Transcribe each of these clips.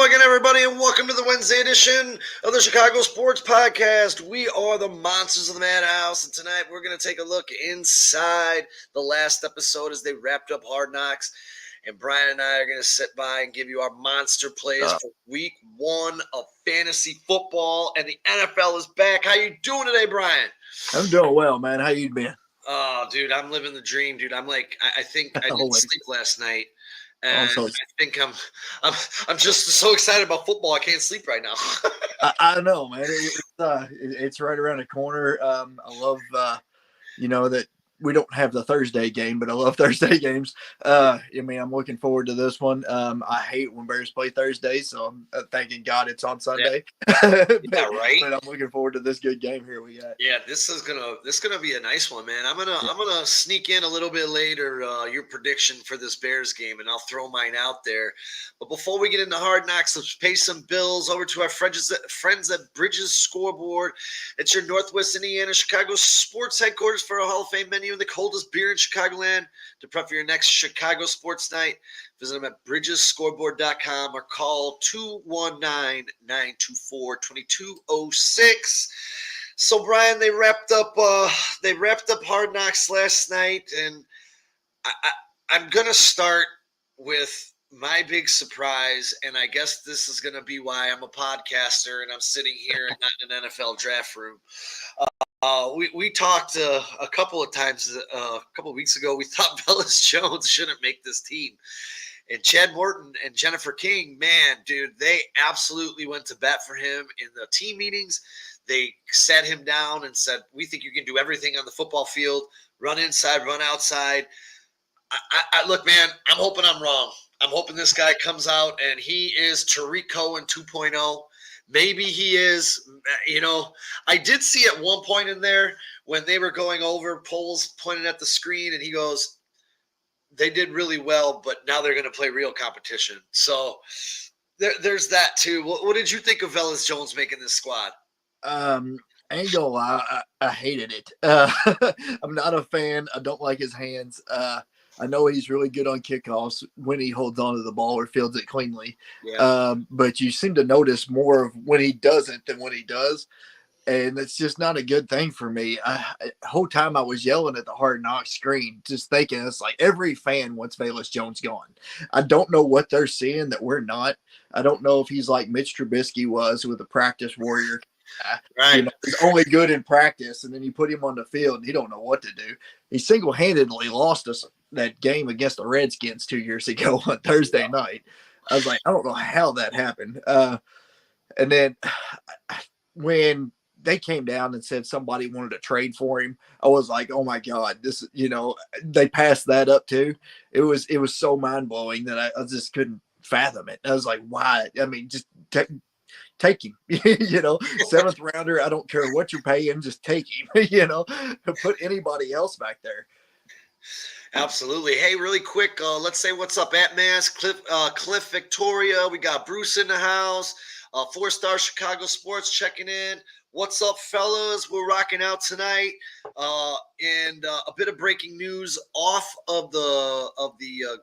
Hello again, everybody, and welcome to the Wednesday edition of the Chicago Sports Podcast. We are the Monsters of the Madhouse, and tonight we're going to take a look inside the last episode as they wrapped up Hard Knocks. And Brian and I are going to sit by and give you our monster plays for week 1 of fantasy football, and the NFL is back. How you doing today, Brian? I'm doing well, man. How you been? Oh, dude, I'm living the dream, dude. I think I didn't sleep last night. And I think I'm just so excited about football. I can't sleep right now. I know, man. It's right around the corner. I love, that we don't have the Thursday game, but I love Thursday games. I'm looking forward to this one. I hate when Bears play Thursday, so I'm thanking God it's on Sunday. Yeah, right. But I'm looking forward to this good game here we got. Yeah, this is gonna be a nice one, man. I'm gonna sneak in a little bit later your prediction for this Bears game, and I'll throw mine out there. But before we get into Hard Knocks, let's pay some bills over to our friends at Bridges Scoreboard. It's your Northwest Indiana, Chicago sports headquarters for a Hall of Fame menu and the coldest beer in Chicagoland. To prep for your next Chicago sports night, visit them at bridgesscoreboard.com or call 219-924-2206. So, Brian, they wrapped up Hard Knocks last night, and I'm gonna start with my big surprise, and I guess this is gonna be why I'm a podcaster and I'm sitting here and not in an NFL draft room. We talked a couple of times a couple of weeks ago. We thought Velus Jones shouldn't make this team. And Chad Morton and Jennifer King, man, dude, they absolutely went to bat for him in the team meetings. They sat him down and said, we think you can do everything on the football field, run inside, run outside. I look, man, I'm hoping I'm wrong. I'm hoping this guy comes out and he is Tariq Cohen 2.0. Maybe he is, I did see at one point in there when they were going over polls pointed at the screen and he goes, they did really well, but now they're going to play real competition. So there's that too. What did you think of Velus Jones making this squad? I ain't gonna lie, I hated it. I'm not a fan. I don't like his hands. I know he's really good on kickoffs when he holds onto the ball or fields it cleanly. Yeah. But you seem to notice more of when he doesn't than when he does. And it's just not a good thing for me. The whole time I was yelling at the Hard Knocks screen, just thinking it's like every fan wants Velus Jones gone. I don't know what they're seeing that we're not. I don't know if he's like Mitch Trubisky was with a practice warrior. Right. He's only good in practice, and then you put him on the field, and he don't know what to do. He single-handedly lost us that game against the Redskins 2 years ago on Thursday night. I was like, I don't know how that happened. And then when they came down and said somebody wanted to trade for him, I was like, oh my God, this, they passed that up too. It was so mind-blowing that I just couldn't fathom it. I was like, why? I mean, just take him, 7th rounder. I don't care what you're paying, just take him, put anybody else back there. Absolutely. Hey, really quick, let's say what's up at Mass, Cliff Victoria. We got Bruce in the house, 4-Star Chicago Sports checking in. What's up, fellas? We're rocking out tonight. And a bit of breaking news off of the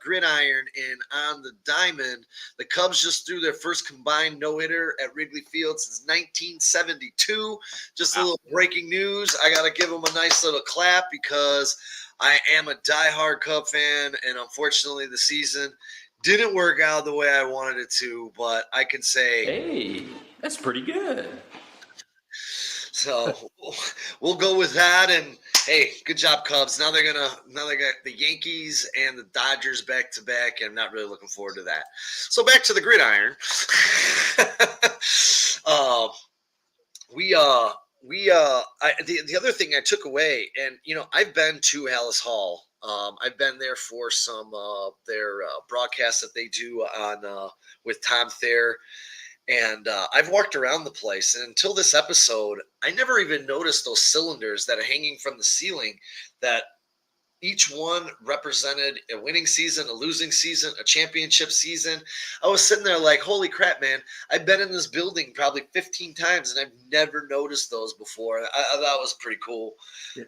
gridiron and on the diamond. The Cubs just threw their first combined no-hitter at Wrigley Field since 1972. Just a little breaking news. I got to give them a nice little clap because I am a diehard Cub fan, and unfortunately the season didn't work out the way I wanted it to, but I can say, hey, that's pretty good. So we'll go with that. And hey, good job, Cubs. Now they got the Yankees and the Dodgers back to back, and I'm not really looking forward to that. So back to the gridiron. The other thing I took away, and I've been to Hallis Hall. I've been there for some their broadcasts that they do on with Tom Thayer. And I've walked around the place, and until this episode, I never even noticed those cylinders that are hanging from the ceiling that each one represented a winning season, a losing season, a championship season. I was sitting there like, holy crap, man. I've been in this building probably 15 times, and I've never noticed those before. I that was pretty cool. Yeah.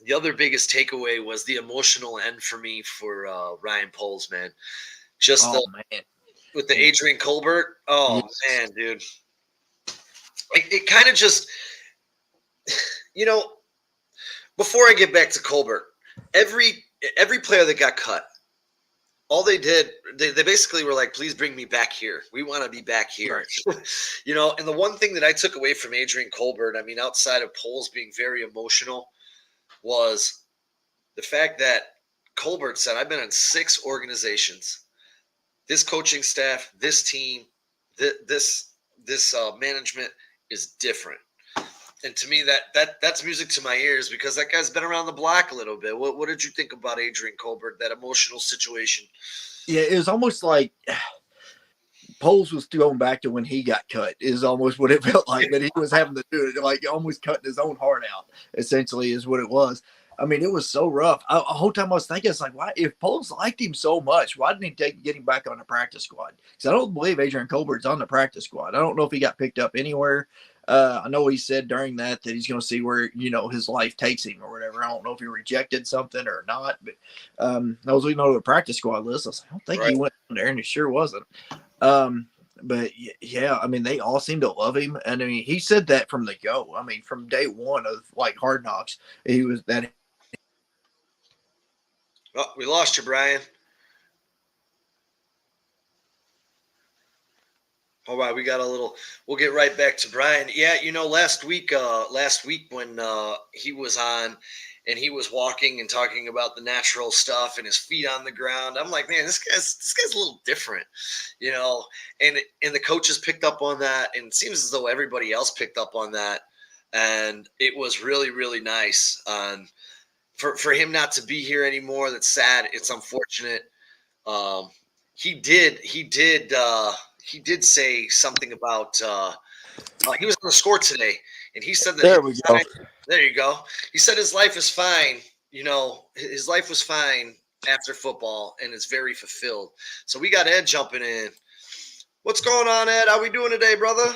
The other biggest takeaway was the emotional end for me for Ryan Poles, man. Man. with the Adrian Colbert. Oh Yes. man, dude, it kind of just, before I get back to Colbert, every player that got cut, all they did, they basically were like, please bring me back here. We want to be back here. Right. And the one thing that I took away from Adrian Colbert, I mean, outside of Poles being very emotional, was the fact that Colbert said, I've been in 6 organizations. This coaching staff, this team, this management is different. And to me, that's music to my ears, because that guy's been around the block a little bit. What did you think about Adrian Colbert, that emotional situation? Yeah, it was almost like Poles was going back to when he got cut, is almost what it felt like, that he was having to do it, like almost cutting his own heart out, essentially, is what it was. I mean, it was so rough. The whole time I was thinking, it's like, why, if Poles liked him so much, why didn't he get him back on the practice squad? Because I don't believe Adrian Colbert's on the practice squad. I don't know if he got picked up anywhere. I know he said during that he's going to see where, his life takes him or whatever. I don't know if he rejected something or not, but I was looking over the practice squad list. I was like, I don't think he went there, and it sure wasn't. But yeah, I mean, they all seem to love him. And I mean, he said that from the go. I mean, from day one of like Hard Knocks, he was that. Oh, we lost you, Brian. All right, we'll get right back to Brian. Yeah, last week when he was on and he was walking and talking about the natural stuff and his feet on the ground, I'm like, man, this guy's a little different, and the coaches picked up on that, and it seems as though everybody else picked up on that, and it was really, really nice. For him not to be here anymore, that's sad. It's unfortunate. He did say something about he was on the score today, and he said that There we go. There you go. He said his life is fine. His life was fine after football, and is very fulfilled. So we got Ed jumping in. What's going on, Ed? How we doing today, brother?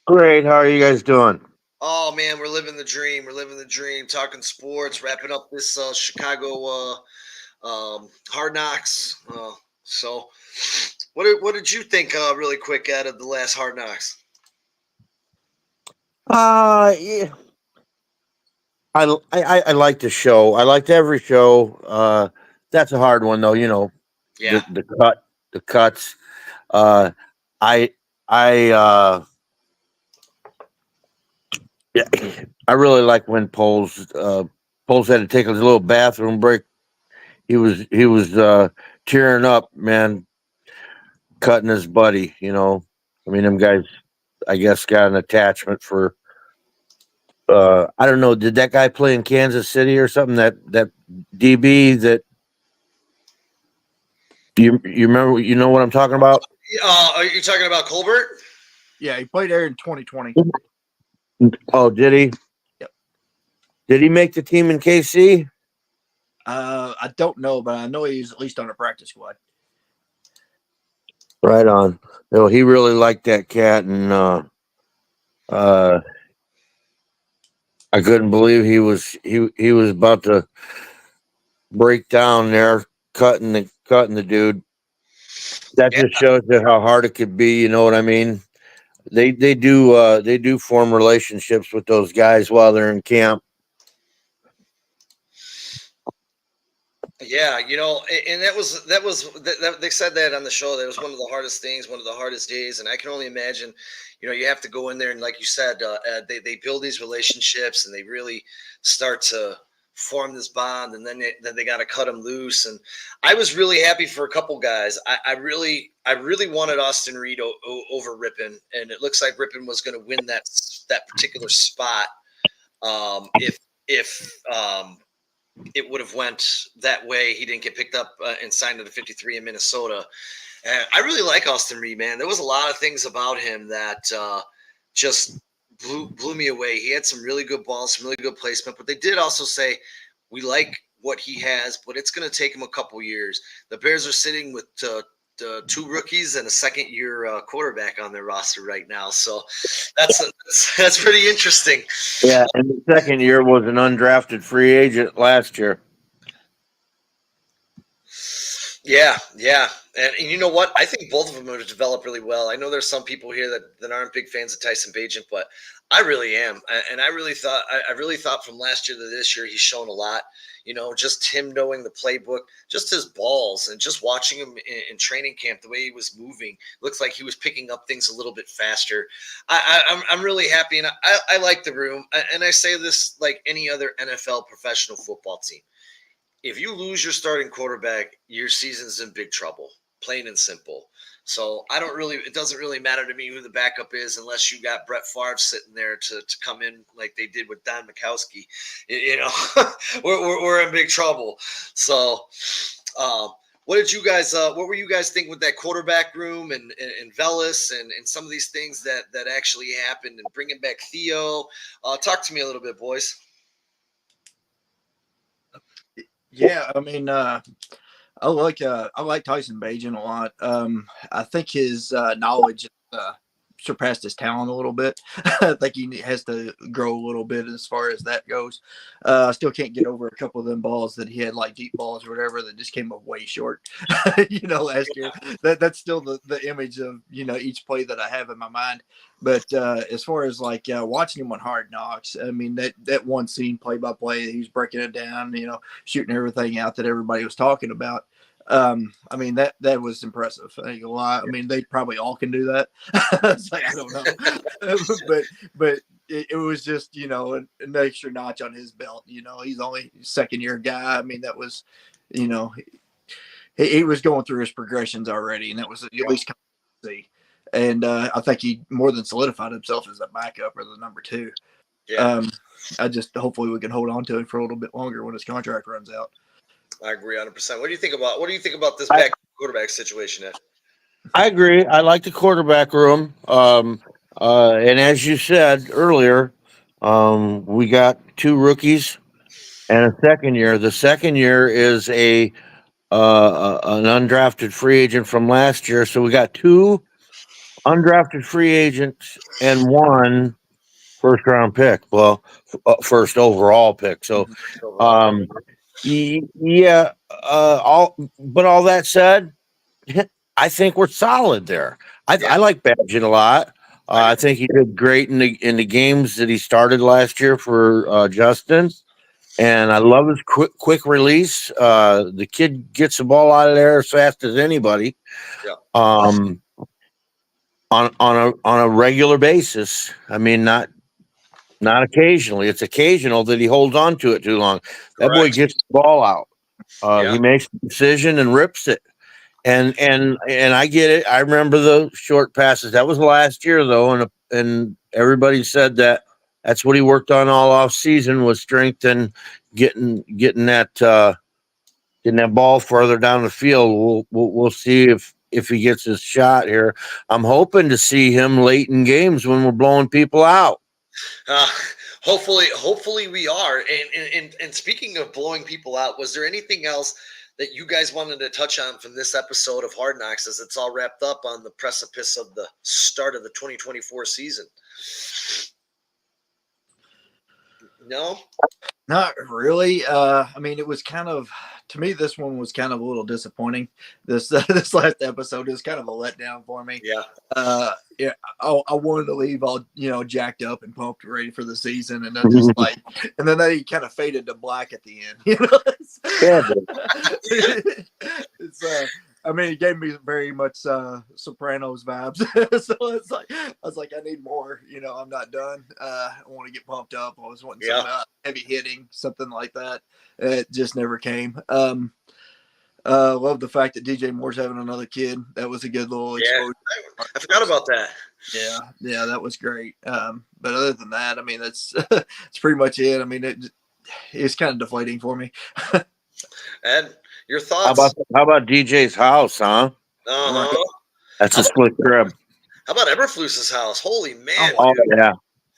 Great. How are you guys doing? Oh man, we're living the dream. We're living the dream. Talking sports, wrapping up this Chicago Hard Knocks. So, what did you think, really quick, out of the last Hard Knocks? Yeah. I like the show. I liked every show. That's a hard one though. Yeah. The cuts. I yeah, I really like when Poles had to take a little bathroom break. He was tearing up, man, cutting his buddy. I mean, them guys, I guess, got an attachment for. I don't know. Did that guy play in Kansas City or something? That DB that you remember? You know what I'm talking about? Are you talking about Colbert? Yeah, he played there in 2020. Oh, did he? Yep. Did he make the team in KC? I don't know, but I know he's at least on a practice squad. Right on. He really liked that cat, and I couldn't believe he was about to break down there, cutting the dude. That just shows you how hard it could be. You know what I mean? They do form relationships with those guys while they're in camp. Yeah, and that was they said that on the show. That was one of the hardest things, one of the hardest days, and I can only imagine. You have to go in there, and like you said, they build these relationships, and they really start to form this bond, and then they got to cut them loose. And I was really happy for a couple guys. I really wanted Austin Reed over Rippon, and it looks like Rippon was going to win that particular spot. If it would have went that way, he didn't get picked up and signed to the 53 in Minnesota. I really like Austin Reed, man. There was a lot of things about him that just blew me away. He had some really good balls, some really good placement, but they did also say, we like what he has, but it's going to take him a couple years. The Bears are sitting with the 2 rookies and a second-year quarterback on their roster right now. So that's pretty interesting. Yeah, and the second year was an undrafted free agent last year. Yeah, And you know what? I think both of them have developed really well. I know there's some people here that aren't big fans of Tyson Bagent, but I really am. And I really thought from last year to this year he's shown a lot. You know, just him knowing the playbook, just his balls, and just watching him in training camp, the way he was moving, looks like he was picking up things a little bit faster. I'm really happy, and I like the room. And I say this like any other NFL professional football team. If you lose your starting quarterback, your season's in big trouble, plain and simple. So it doesn't really matter to me who the backup is unless you got Brett Favre sitting there to come in like they did with Don Mikowski. You know, we're in big trouble. So, what did you guys, what were you guys thinking with that quarterback room and Velas and some of these things that actually happened and bringing back Theo? Talk to me a little bit, boys. Yeah, I mean, I like Tyson Bagent a lot. I think his knowledge surpassed his talent a little bit. I think he has to grow a little bit as far as that goes. I still can't get over a couple of them balls that he had, like deep balls or whatever, that just came up way short. Last year. That's still the image of each play that I have in my mind. But as far as like watching him on Hard Knocks, I mean that one scene play by play, he was breaking it down, shooting everything out that everybody was talking about. I mean that was impressive. I ain't gonna lie. I mean they probably all can do that. It's like I don't know, but it was just an extra notch on his belt. He's only second year guy. I mean that was, he was going through his progressions already, and that was at least kind of see. And I think he more than solidified himself as a backup or the number two. Yeah. I just hopefully we can hold on to him for a little bit longer when his contract runs out. I agree 100%. What do you think about this back quarterback situation, Ed? I agree. I like the quarterback room. And as you said earlier, we got two rookies and a second year. The second year is an undrafted free agent from last year. So we got two undrafted free agents and one first round pick. Well, first overall pick. So, um, yeah. All that said, I think we're solid there. I like Badgett a lot. I think he did great in the games that he started last year for Justin, and I love his quick release. The kid gets the ball out of there as fast as anybody. Yeah. On a regular basis. I mean, not occasionally. It's occasional that he holds on to it too long. That boy gets the ball out. He makes a decision and rips it. And I get it. I remember the short passes. That was last year though, and everybody said that's what he worked on all off season was strength and getting that ball further down the field. We'll see if he gets his shot here. I'm hoping to see him late in games when we're blowing people out. Hopefully we are. And speaking of blowing people out, was there anything else that you guys wanted to touch on from this episode of Hard Knocks as it's all wrapped up on the precipice of the start of the 2024 season? No? Not really. I mean, it was kind of, to me, this one was kind of a little disappointing. This last episode is kind of a letdown for me. Yeah. Yeah. I wanted to leave all jacked up and pumped, ready for the season, and then just and then they kind of faded to black at the end. It's I mean, it gave me very much Sopranos vibes. So it's like I was like, I need more. I'm not done. I want to get pumped up. I was wanting some heavy hitting, something like that. It just never came. Love the fact that DJ Moore's having another kid. That was a good little exposure. I forgot about that. Yeah, that was great. But other than that, I mean, that's pretty much it. I mean, it's kind of deflating for me. And your thoughts? How about DJ's house, huh? Uh-huh. That's a split crib. How about Eberflus's house? Holy man! Oh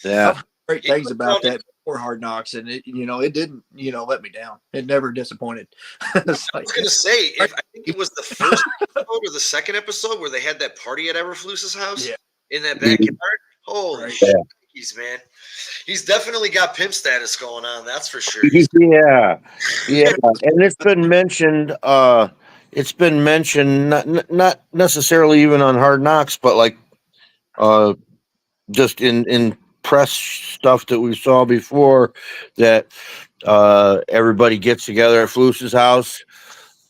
yeah. I've heard great things about that before Hard Knocks, and it didn't let me down. It never disappointed. I was gonna say, I think it was the first episode or the second episode where they had that party at Eberflus's house in that backyard. Holy shit, man! He's definitely got pimp status going on. That's for sure. Yeah, and it's been mentioned. it's been mentioned, not necessarily even on Hard Knocks, but like uh, just in press stuff that we saw before, that everybody gets together at Flus's house.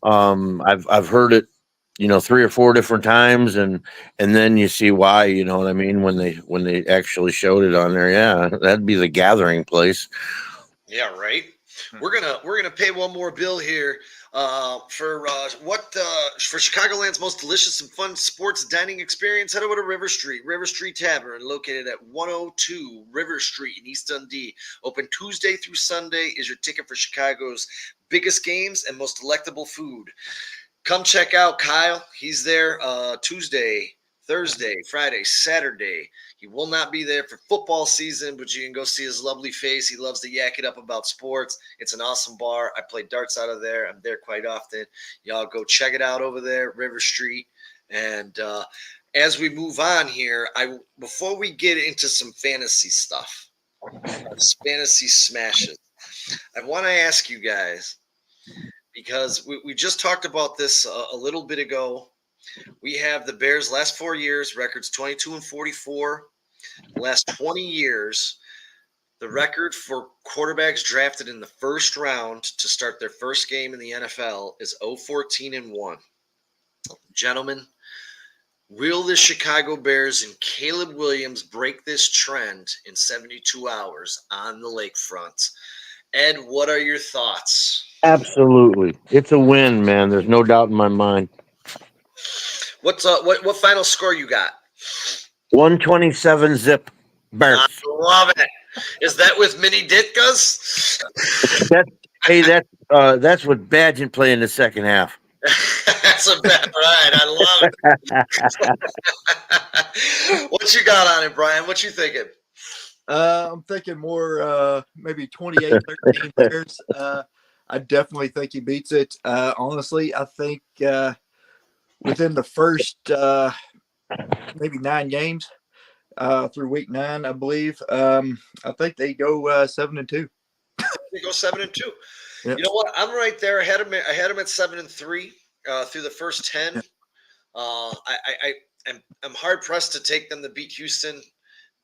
I've heard it, 3 or 4 different times, and then you see why. You know what I mean, when they actually showed it on there. Yeah, that'd be the gathering place. Yeah, right. We're gonna pay one more bill here for Chicagoland's most delicious and fun sports dining experience. Head over to River Street Tavern, located at 102 River Street in East Dundee. Open Tuesday through Sunday. Is your ticket for Chicago's biggest games and most delectable food. Come check out Kyle. He's there Tuesday, Thursday, Friday, Saturday. He will not be there for football season, but you can go see his lovely face. He loves to yak it up about sports. It's an awesome bar. I play darts out of there. I'm there quite often. Y'all go check it out over there, River Street. And as we move on here, before we get into some fantasy stuff, fantasy smashes, I want to ask you guys, because we just talked about this a little bit ago. We have the Bears' last 4 years, records 22-44. Last 20 years, the record for quarterbacks drafted in the first round to start their first game in the NFL is 0-14-1. Gentlemen, will the Chicago Bears and Caleb Williams break this trend in 72 hours on the lakefront? Ed, what are your thoughts? Absolutely, it's a win, man. There's no doubt in my mind. What final score you got? 127 zip. Bears. I love it. Is that with mini Ditkas? That's what Badgett play in the second half. That's a bet, right? I love it. What you got on it, Brian? What you thinking? I'm thinking more maybe 28-13 Bears. I definitely think he beats it. Honestly, I think within the first maybe 9 games through week 9, I believe, I think they go 7-2. They go 7-2. Yep. You know what? I'm right there. I had them at 7-3 through the first 10. Yep. I'm hard pressed to take them to beat Houston,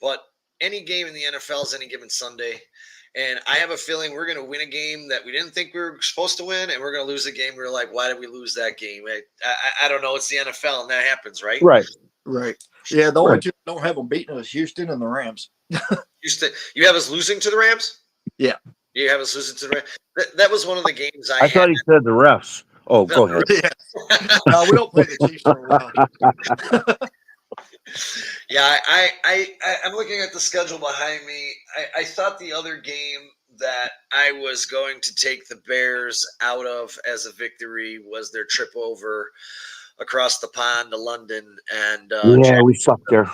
but any game in the NFL is any given Sunday. And I have a feeling we're going to win a game that we didn't think we were supposed to win, and we're going to lose a game we're like, why did we lose that game? I don't know. It's the NFL, and that happens, right? Right. Yeah, the only two that don't have them beaten is Houston and the Rams. Houston, you have us losing to the Rams? Yeah. You have us losing to the Rams? That was one of the games I thought he said the refs. Oh, go ahead. Yeah. No, we don't play the Chiefs for a while. Yeah, I'm looking at the schedule behind me. I thought the other game that I was going to take the Bears out of as a victory was their trip over across the pond to London. And we sucked there.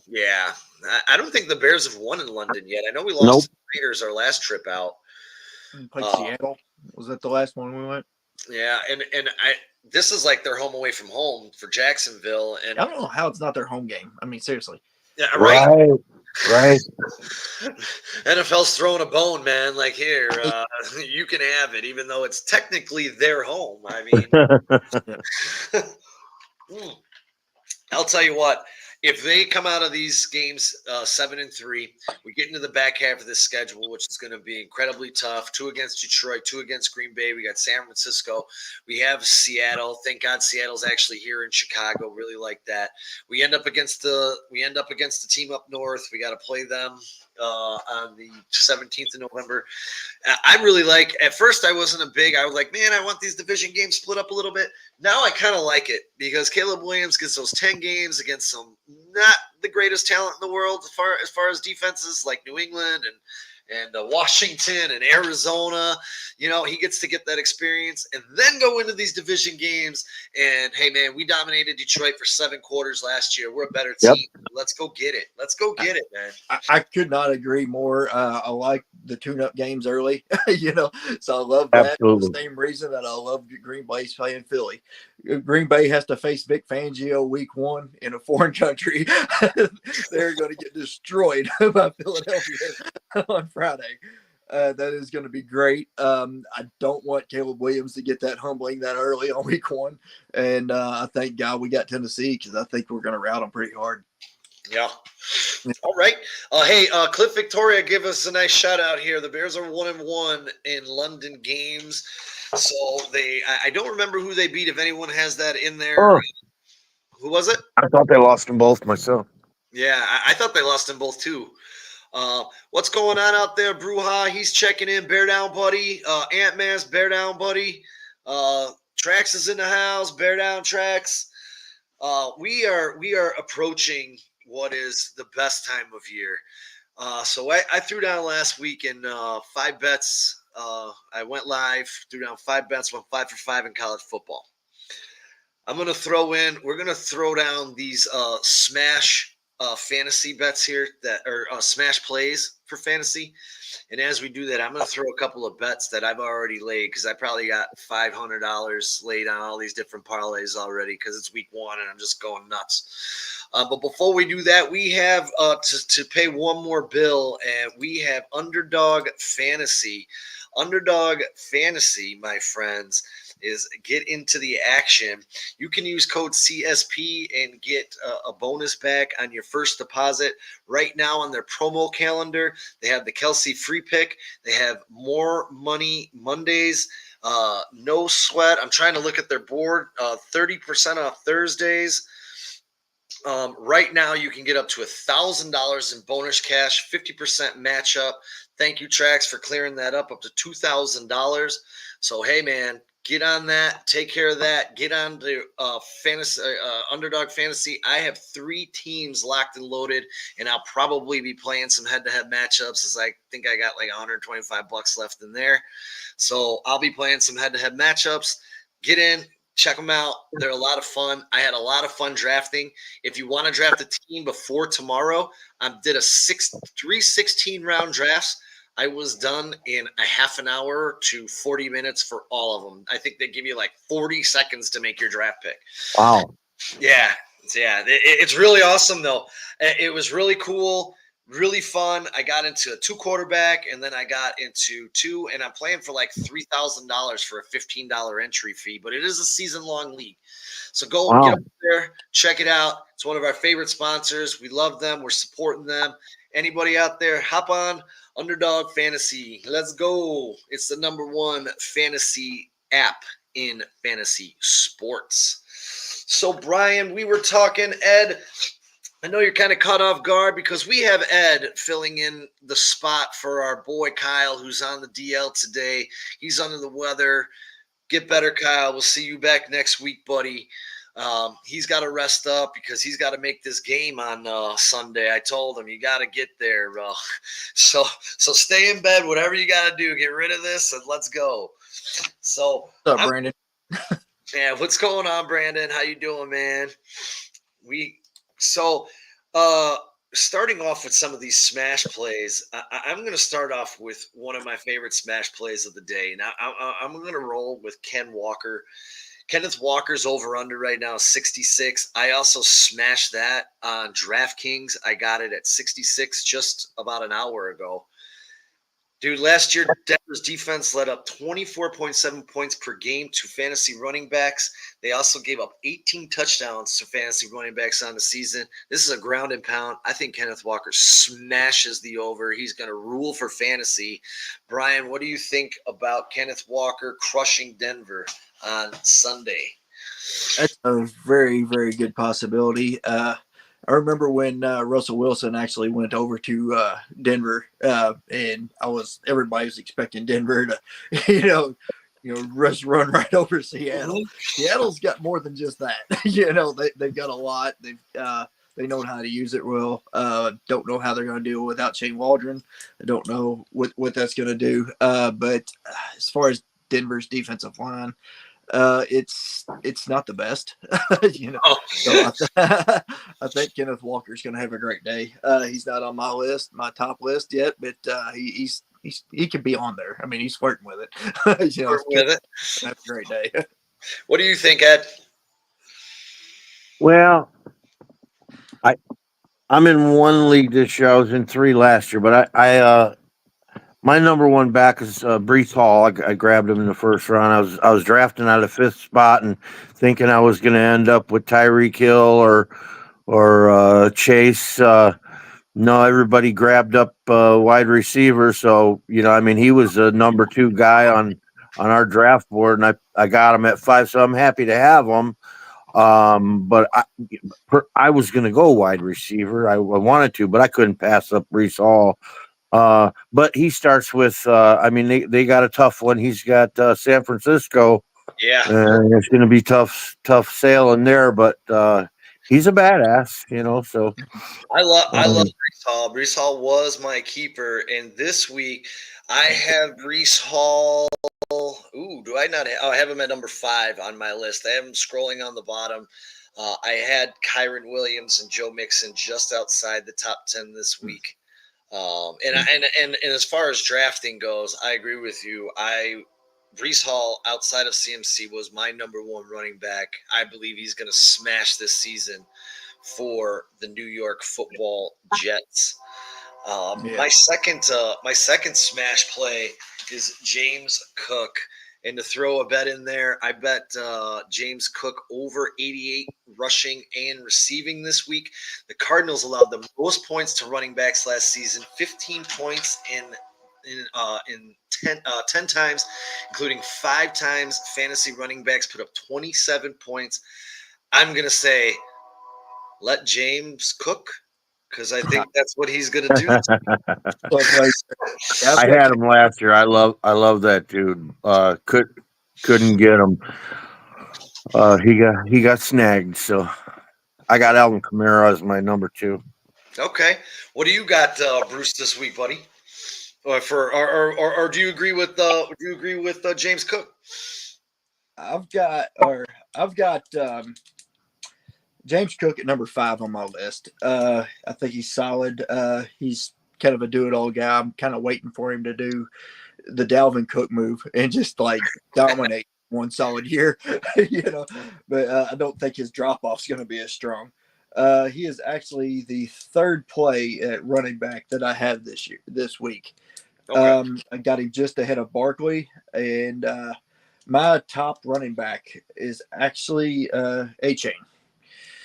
Yeah, I don't think the Bears have won in London yet. I know we lost to the Raiders our last trip out. Played Seattle. Was that the last one we went? Yeah, and this is like their home away from home for Jacksonville. And I don't know how it's not their home game. I mean, seriously. Yeah, right. Right. NFL's throwing a bone, man. Like, here, you can have it, even though it's technically their home. I mean, I'll tell you what. If they come out of these games 7-3, we get into the back half of this schedule, which is going to be incredibly tough. 2 against Detroit, 2 against Green Bay. We got San Francisco. We have Seattle. Thank God Seattle's actually here in Chicago. Really like that. We end up against the team up north. We got to play them on the 17th of November. I really like. At first, I wasn't I was like, man, I want these division games split up a little bit. Now I kind of like it because Caleb Williams gets those 10 games against some not the greatest talent in the world as far as defenses like New England and Washington and Arizona. You know, he gets to get that experience and then go into these division games. And hey, man, we dominated Detroit for 7 quarters last year. We're a better team. Yep. Let's go get it. Let's go get it, man. I could not agree more. I like the tune-up games early, so I love that. Absolutely. For the same reason that I love Green Bay's playing Philly. Green Bay has to face Vic Fangio week 1 in a foreign country. They're going to get destroyed by Philadelphia on Friday. That is going to be great. I don't want Caleb Williams to get that humbling that early on week 1. And I thank God we got Tennessee because I think we're going to rout them pretty hard. Yeah. All right. Hey, Cliff Victoria, give us a nice shout out here. The Bears are 1-1 in London games. So I don't remember who they beat. If anyone has that in there, Oh, who was it? I thought they lost them both myself. Yeah, I thought they lost them both too. What's going on out there, Bruja? He's checking in. Bear down, buddy. Ant Man's bear down, buddy. Trax is in the house. Bear down, Trax. We are approaching what is the best time of year. So I threw down last week in 5 bets. I went live, threw down 5 bets, went 5 for 5 in college football. We're going to throw down these smash fantasy bets here that are smash plays for fantasy. And as we do that, I'm going to throw a couple of bets that I've already laid because I probably got $500 laid on all these different parlays already because it's week 1 and I'm just going nuts. But before we do that, we have to pay one more bill, and we have Underdog Fantasy. Underdog Fantasy, my friends, is get into the action. You can use code CSP and get a bonus back on your first deposit. Right now on their promo calendar, they have the Kelsey free pick. They have more money Mondays. No sweat. I'm trying to look at their board. 30% off Thursdays. Right now, you can get up to $1,000 in bonus cash, 50% matchup. Thank you, Trax, for clearing that up to $2,000. So, hey, man, get on that. Take care of that. Get on to Underdog Fantasy. I have 3 teams locked and loaded, and I'll probably be playing some head-to-head matchups as I think I got like $125 left in there. So I'll be playing some head-to-head matchups. Get in. Check them out. They're a lot of fun. I had a lot of fun drafting. If you want to draft a team before tomorrow, I did 3 16-round drafts. I was done in a half an hour to 40 minutes for all of them. I think they give you like 40 seconds to make your draft pick. Wow. Yeah. It's really awesome, though. It was really cool. Really fun. I got into a 2 quarterback, and then I got into 2, and I'm playing for like $3,000 for a $15 entry fee, but it is a season-long league. So go get up there, check it out. It's one of our favorite sponsors. We love them. We're supporting them. Anybody out there, hop on Underdog Fantasy. Let's go. It's the #1 fantasy app in fantasy sports. So, Brian, we were talking, Ed, I know you're kind of caught off guard because we have Ed filling in the spot for our boy Kyle, who's on the DL today. He's under the weather. Get better, Kyle. We'll see you back next week, buddy. He's got to rest up because he's got to make this game on Sunday. I told him you got to get there. So stay in bed, whatever you got to do. Get rid of this and let's go. So, what's up, Brandon? Yeah, what's going on, Brandon? How you doing, man? Starting off with some of these smash plays, I'm going to start off with one of my favorite smash plays of the day. Now, I'm going to roll with Ken Walker. Kenneth Walker's over-under right now is 66. I also smashed that on DraftKings. I got it at 66 just about an hour ago. Dude, last year, Denver's defense led up 24.7 points per game to fantasy running backs. They also gave up 18 touchdowns to fantasy running backs on the season. This is a ground and pound. I think Kenneth Walker smashes the over. He's going to rule for fantasy. Brian, what do you think about Kenneth Walker crushing Denver on Sunday? That's a very, very good possibility. I remember when Russell Wilson actually went over to Denver, and everybody was expecting Denver to, run right over Seattle. Seattle's got more than just that. They've got a lot. They know how to use it well. Don't know how they're going to do it without Shane Waldron. I don't know what that's going to do. But as far as Denver's defensive line, it's not the best, So I think Kenneth Walker's going to have a great day. He's not on my top list yet, but he could be on there. I mean, he's flirting with it. Have a great day. What do you think, Ed? Well, I'm in one league this year. I was in 3 last year, but My number one back is Brees Hall. I grabbed him in the first round. I was drafting out of fifth spot and thinking I was going to end up with Tyreek Hill or Chase. No, everybody grabbed up wide receiver. So I mean, he was a number two guy on our draft board, and I got him at 5. So I'm happy to have him. But I was going to go wide receiver. I wanted to, but I couldn't pass up Brees Hall. But he starts with, I mean, they got a tough one. He's got San Francisco, Yeah, and it's going to be tough sailing there. But he's a badass, So I love um, Brees Hall. Brees Hall was my keeper, and this week I have Brees Hall. Ooh, do I not? I have him at number 5 on my list. I have him scrolling on the bottom. I had Kyron Williams and Joe Mixon just outside the top 10 this week. And as far as drafting goes, I agree with you. Brees Hall outside of CMC was my number 1 running back. I believe he's going to smash this season for the New York Football Jets. Yeah. My second smash play is James Cook. And to throw a bet in there, I bet James Cook over 88 rushing and receiving this week. The Cardinals allowed the most points to running backs last season, 15 points in 10 times, including 5 times fantasy running backs put up 27 points. I'm going to say let James cook because I think that's what he's going to do. Look, like, yeah, I've I got had him last year. I love that dude. Couldn't get him. He got snagged. So I got Alvin Kamara as my number 2. Okay, what do you got, Bruce, this week, buddy? Or do you agree with James Cook? I've got James Cook at number 5 on my list. I think he's solid. He's kind of a do-it-all guy. I'm kind of waiting for him to do the Dalvin Cook move and just like dominate one solid year, But I don't think his drop off is going to be as strong. He is actually the 3rd play at running back that I have this week. Okay, I got him just ahead of Barkley, and my top running back is actually A-Chain.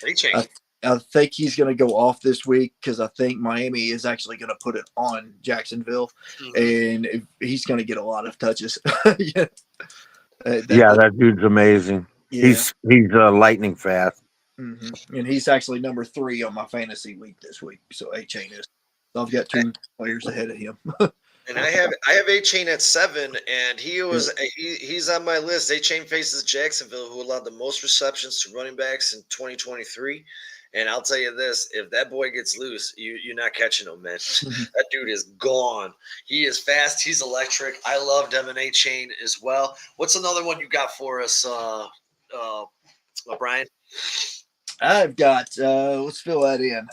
they changed. I think he's going to go off this week because I think Miami is actually going to put it on Jacksonville, and he's going to get a lot of touches. Yeah, That dude's amazing. yeah. He's lightning fast. And he's actually number 3 on my fantasy week this week. So A-Chain is. So I've got 2 players ahead of him. And I have A-Chain at 7, and he's on my list. A-Chain faces Jacksonville, who allowed the most receptions to running backs in 2023. And I'll tell you this: if that boy gets loose, you're not catching him, man. That dude is gone. He is fast. He's electric. I love Devin A-Chain as well. What's another one you got for us, Brian? I've got let's fill that in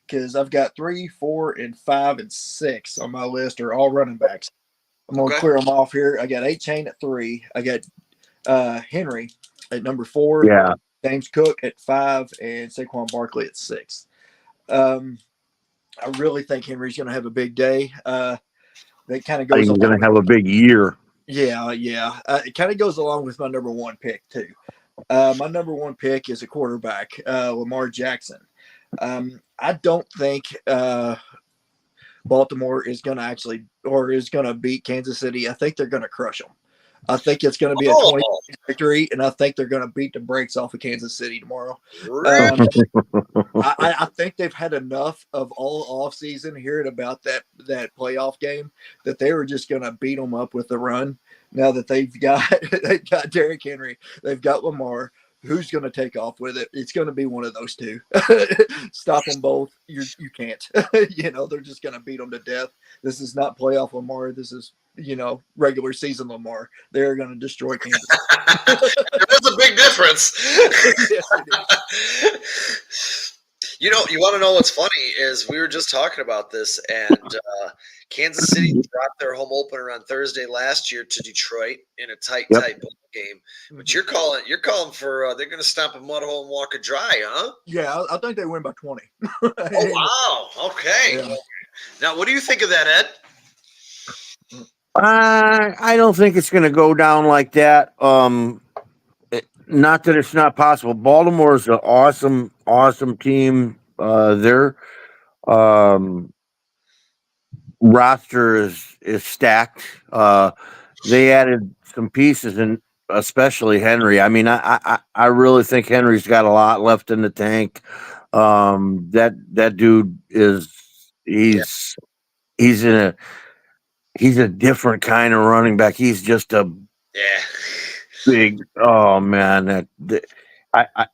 because I've got 3, 4, and 5 and 6 on my list are all running backs. I'm gonna clear them off here. I got A-Chain at 3. I got Henry at number 4. Yeah, James Cook at 5, and Saquon Barkley at 6. I really think Henry's going to have a big day. That kind of I goes think he's along. going to have a big year. Yeah. It kind of goes along with my number 1 pick too. My number 1 pick is a quarterback, Lamar Jackson. I don't think Baltimore is going to beat Kansas City. I think they're going to crush them. I think it's going to be a 20 victory, and I think they're going to beat the brakes off of Kansas City tomorrow. I think they've had enough of all offseason hearing about that playoff game that they were just going to beat them up with the run. Now that they've got Derrick Henry, they've got Lamar. Who's going to take off with it? It's going to be one of those two. Stop them both. You can't. They're just going to beat them to death. This is not playoff Lamar. This is regular season Lamar. They're going to destroy Kansas. There's a big difference. Yes, it is. You want to know what's funny is we were just talking about this, and Kansas City dropped their home opener on Thursday last year to Detroit in a tight ball game. But you're calling for they're going to stomp a mud hole and walk it dry, huh? Yeah, I think they win by 20. Oh wow! Okay. Yeah. Now, what do you think of that, Ed? I don't think it's going to go down like that. Not that it's not possible. Baltimore's an awesome team. Their um, roster is stacked. They added some pieces, and especially Henry. I mean, I really think Henry's got a lot left in the tank. That dude is Yeah. he's in a he's a different kind of running back. He's just a Yeah. big. Oh man, I I,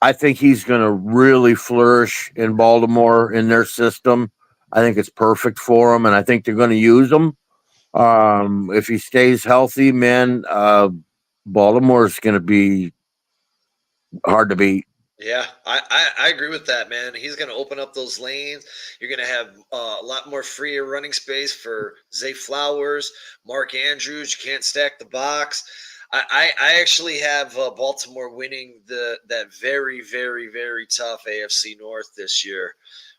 I think he's going to really flourish in Baltimore in their system. I think it's perfect for him, and I think they're going to use him. If he stays healthy, man, Baltimore's going to be hard to beat. Yeah, I agree with that, man. He's going to open up those lanes. You're going to have a lot more freer running space for Zay Flowers, Mark Andrews. You can't stack the box. I actually have Baltimore winning that very tough AFC North this year,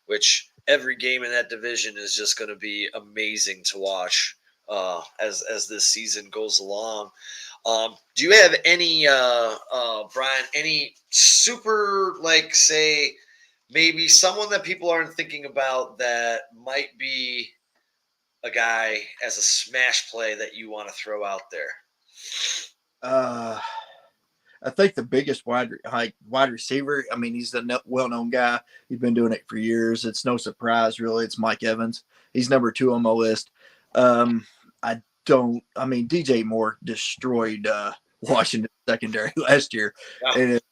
which every game in that division is just going to be amazing to watch as this season goes along. Do you have any, Brian, any super, like, say, maybe someone that people aren't thinking about that might be a guy as a smash play that you want to throw out there? Uh, I think the biggest wide receiver. I mean, he's the well-known guy. He's been doing it for years. It's no surprise, really. It's Mike Evans. He's number 2 on my list. I don't. I mean, DJ Moore destroyed Washington secondary last year, Yeah. and if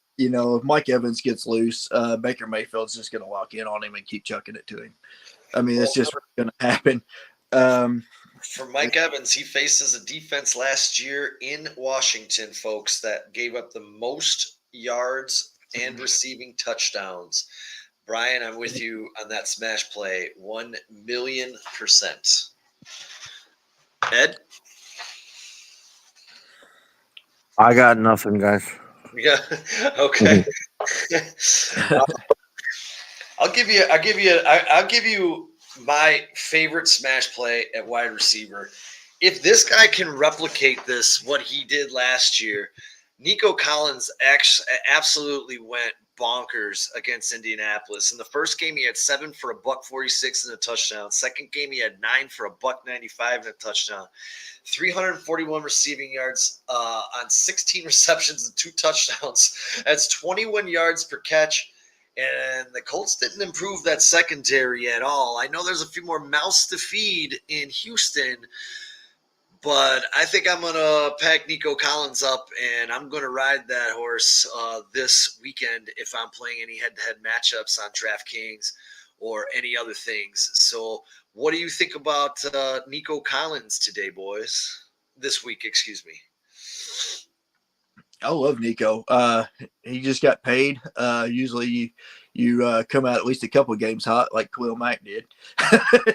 Mike Evans gets loose, Baker Mayfield's just going to lock in on him and keep chucking it to him. I mean, it's just going to happen. For Mike Evans, he faces a defense last year in Washington, folks, that gave up the most yards and receiving touchdowns. Brian, I'm with you on that smash play, 1,000,000%. Ed? I got nothing, guys. Yeah. Okay. I'll give you my favorite smash play at wide receiver. If this guy can replicate what he did last year, Nico Collins absolutely went bonkers against Indianapolis. In the first game, he had 7 for $146 and a touchdown. Second game, he had 9 for $195 and a touchdown. 341 receiving yards on 16 receptions and 2 touchdowns. That's 21 yards per catch. And the Colts didn't improve that secondary at all. I know there's a few more mouths to feed in Houston, but I think I'm going to pack Nico Collins up, and I'm going to ride that horse this weekend if I'm playing any head-to-head matchups on DraftKings or any other things. So what do you think about Nico Collins today, boys? This week, excuse me. I love Nico. He just got paid. Usually you come out at least a couple of games hot, like Khalil Mack did.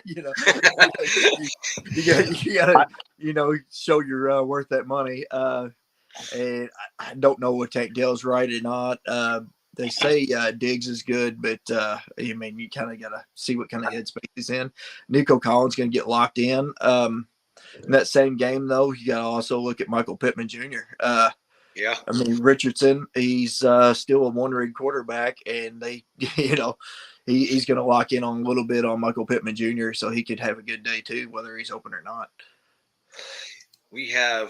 you gotta show you're worth that money. And I don't know if Tank Dell's right or not. They say Diggs is good, but I mean, you kind of got to see what kind of headspace he's in. Nico Collins going to get locked in. In that same game, though, you got to also look at Michael Pittman Jr. Yeah. I mean, Richardson, he's still a one-ring quarterback, and he's going to lock in on a little bit on Michael Pittman Jr., so he could have a good day too, whether he's open or not. We have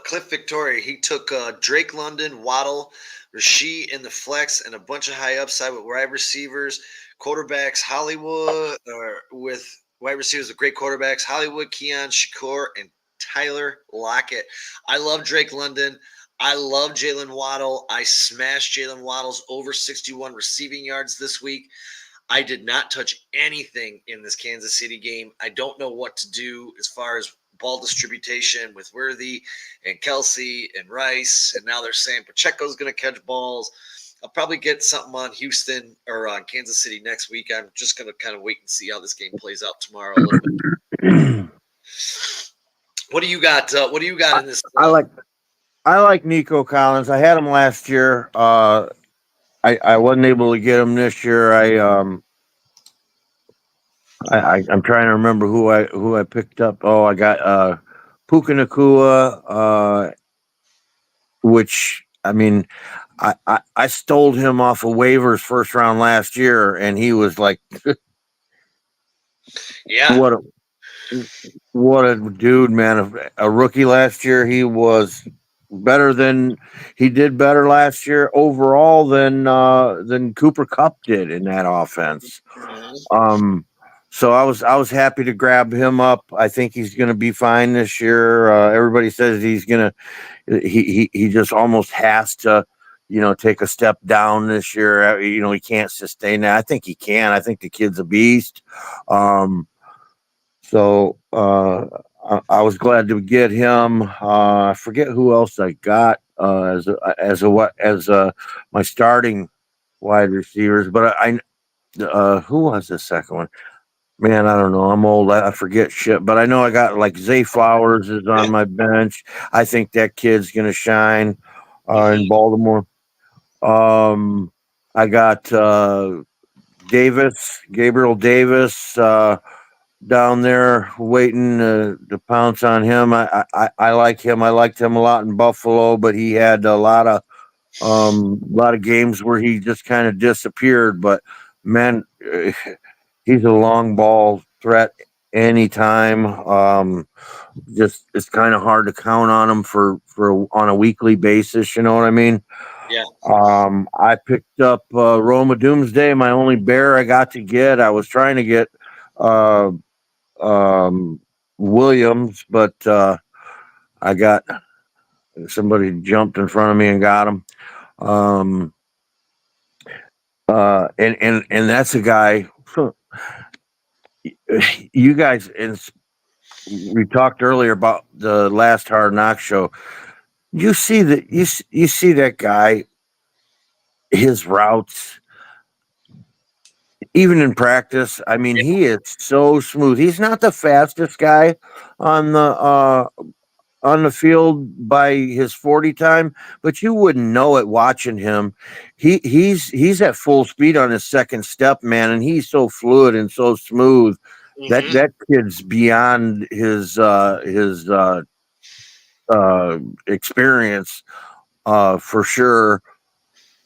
Cliff Victoria. He took Drake London, Waddle, Rasheed in the flex, and a bunch of high upside with wide receivers, quarterbacks, Hollywood, or with wide receivers with great quarterbacks, Hollywood, Keon, Shakur, and Tyler Lockett. I love Drake London. I love Jalen Waddle. I smashed Jalen Waddle's over 61 receiving yards this week. I did not touch anything in this Kansas City game. I don't know what to do as far as ball distribution with Worthy and Kelsey and Rice. And now they're saying Pacheco's going to catch balls. I'll probably get something on Houston or on Kansas City next week. I'm just going to kind of wait and see how this game plays out tomorrow a little bit. What do you got? What do you got in this? I like Nico Collins. I had him last year. I wasn't able to get him this year. I'm trying to remember who I picked up. Oh, I got Puka Nakua, which I mean, I stole him off of waivers first round last year, and he was like, Yeah. what a what a dude, man! A rookie last year, he was better than he did better last year overall than Cooper Cup did in that offense. Mhm. Um, so I was happy to grab him up. I think he's going to be fine this year. Everybody says he's going to. He just almost has to, take a step down this year. He can't sustain that. I think he can. I think the kid's a beast. So I was glad to get him. I forget who else I got as my starting wide receivers, but who was the second one? Man, I don't know. I'm old. I forget shit, but I know I got like Zay Flowers is on my bench. I think that kid's gonna shine in Mhm. Baltimore. I got Gabriel Davis. Down there waiting to pounce on him. I like him. I liked him a lot in Buffalo, but he had a lot of games where he just kind of disappeared. But man, he's a long ball threat anytime. Just it's kind of hard to count on him for on a weekly basis. You know what I mean? Yeah. I picked up Roma Doomsday, my only bear I got to get. I was trying to get. Uh, um, Williams, but I got somebody jumped in front of me and got him. Um, and that's a guy. You guys, and we talked earlier about the last Hard Knock show. You see that you see that guy, his routes, even in practice. I mean, he is so smooth. He's not the fastest guy on the field by his 40 time, but you wouldn't know it watching him. He's at full speed on his second step, man, and he's so fluid and so smooth. That Mhm. that kid's beyond his experience for sure.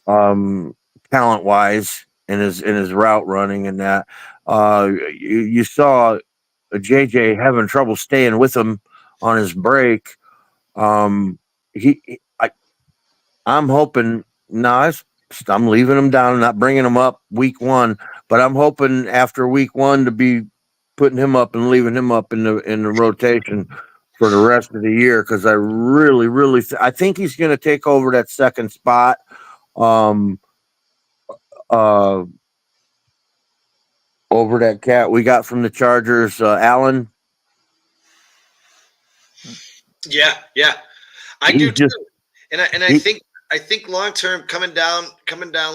Talent wise in his route running and that. You saw JJ having trouble staying with him on his break. um I'm hoping. No, I'm leaving him down, not bringing him up week one. But I'm hoping after week one to be putting him up and leaving him up in the rotation for the rest of the year because I really, really, I think he's going to take over that second spot. Um, uh, over that cat we got from the Chargers, Allen. Yeah. Yeah. I do He's too. just And I he, think long term coming down,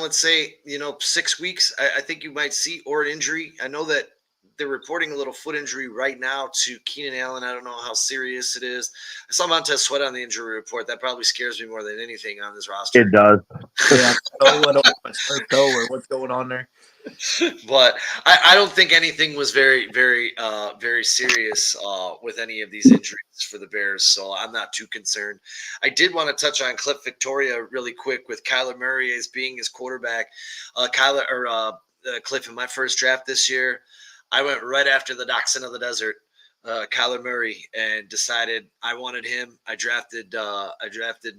let's say, 6 weeks, I think you might see or an injury. I know that they're reporting a little foot injury right now to Keenan Allen. I don't know how serious it is. I saw Montez Sweat on the injury report. That probably scares me more than anything on this it roster. does. Yeah. Oh, I don't know if it's her toe or what's going on there. But I don't think anything was very, very, very serious with any of these injuries for the Bears. So I'm not too concerned. I did want to touch on Cliff Victoria really quick with Kyler Murray as being his quarterback. Cliff, in my first draft this year, I went right after the Dachshund of the Desert, Kyler Murray, and decided I wanted him. I drafted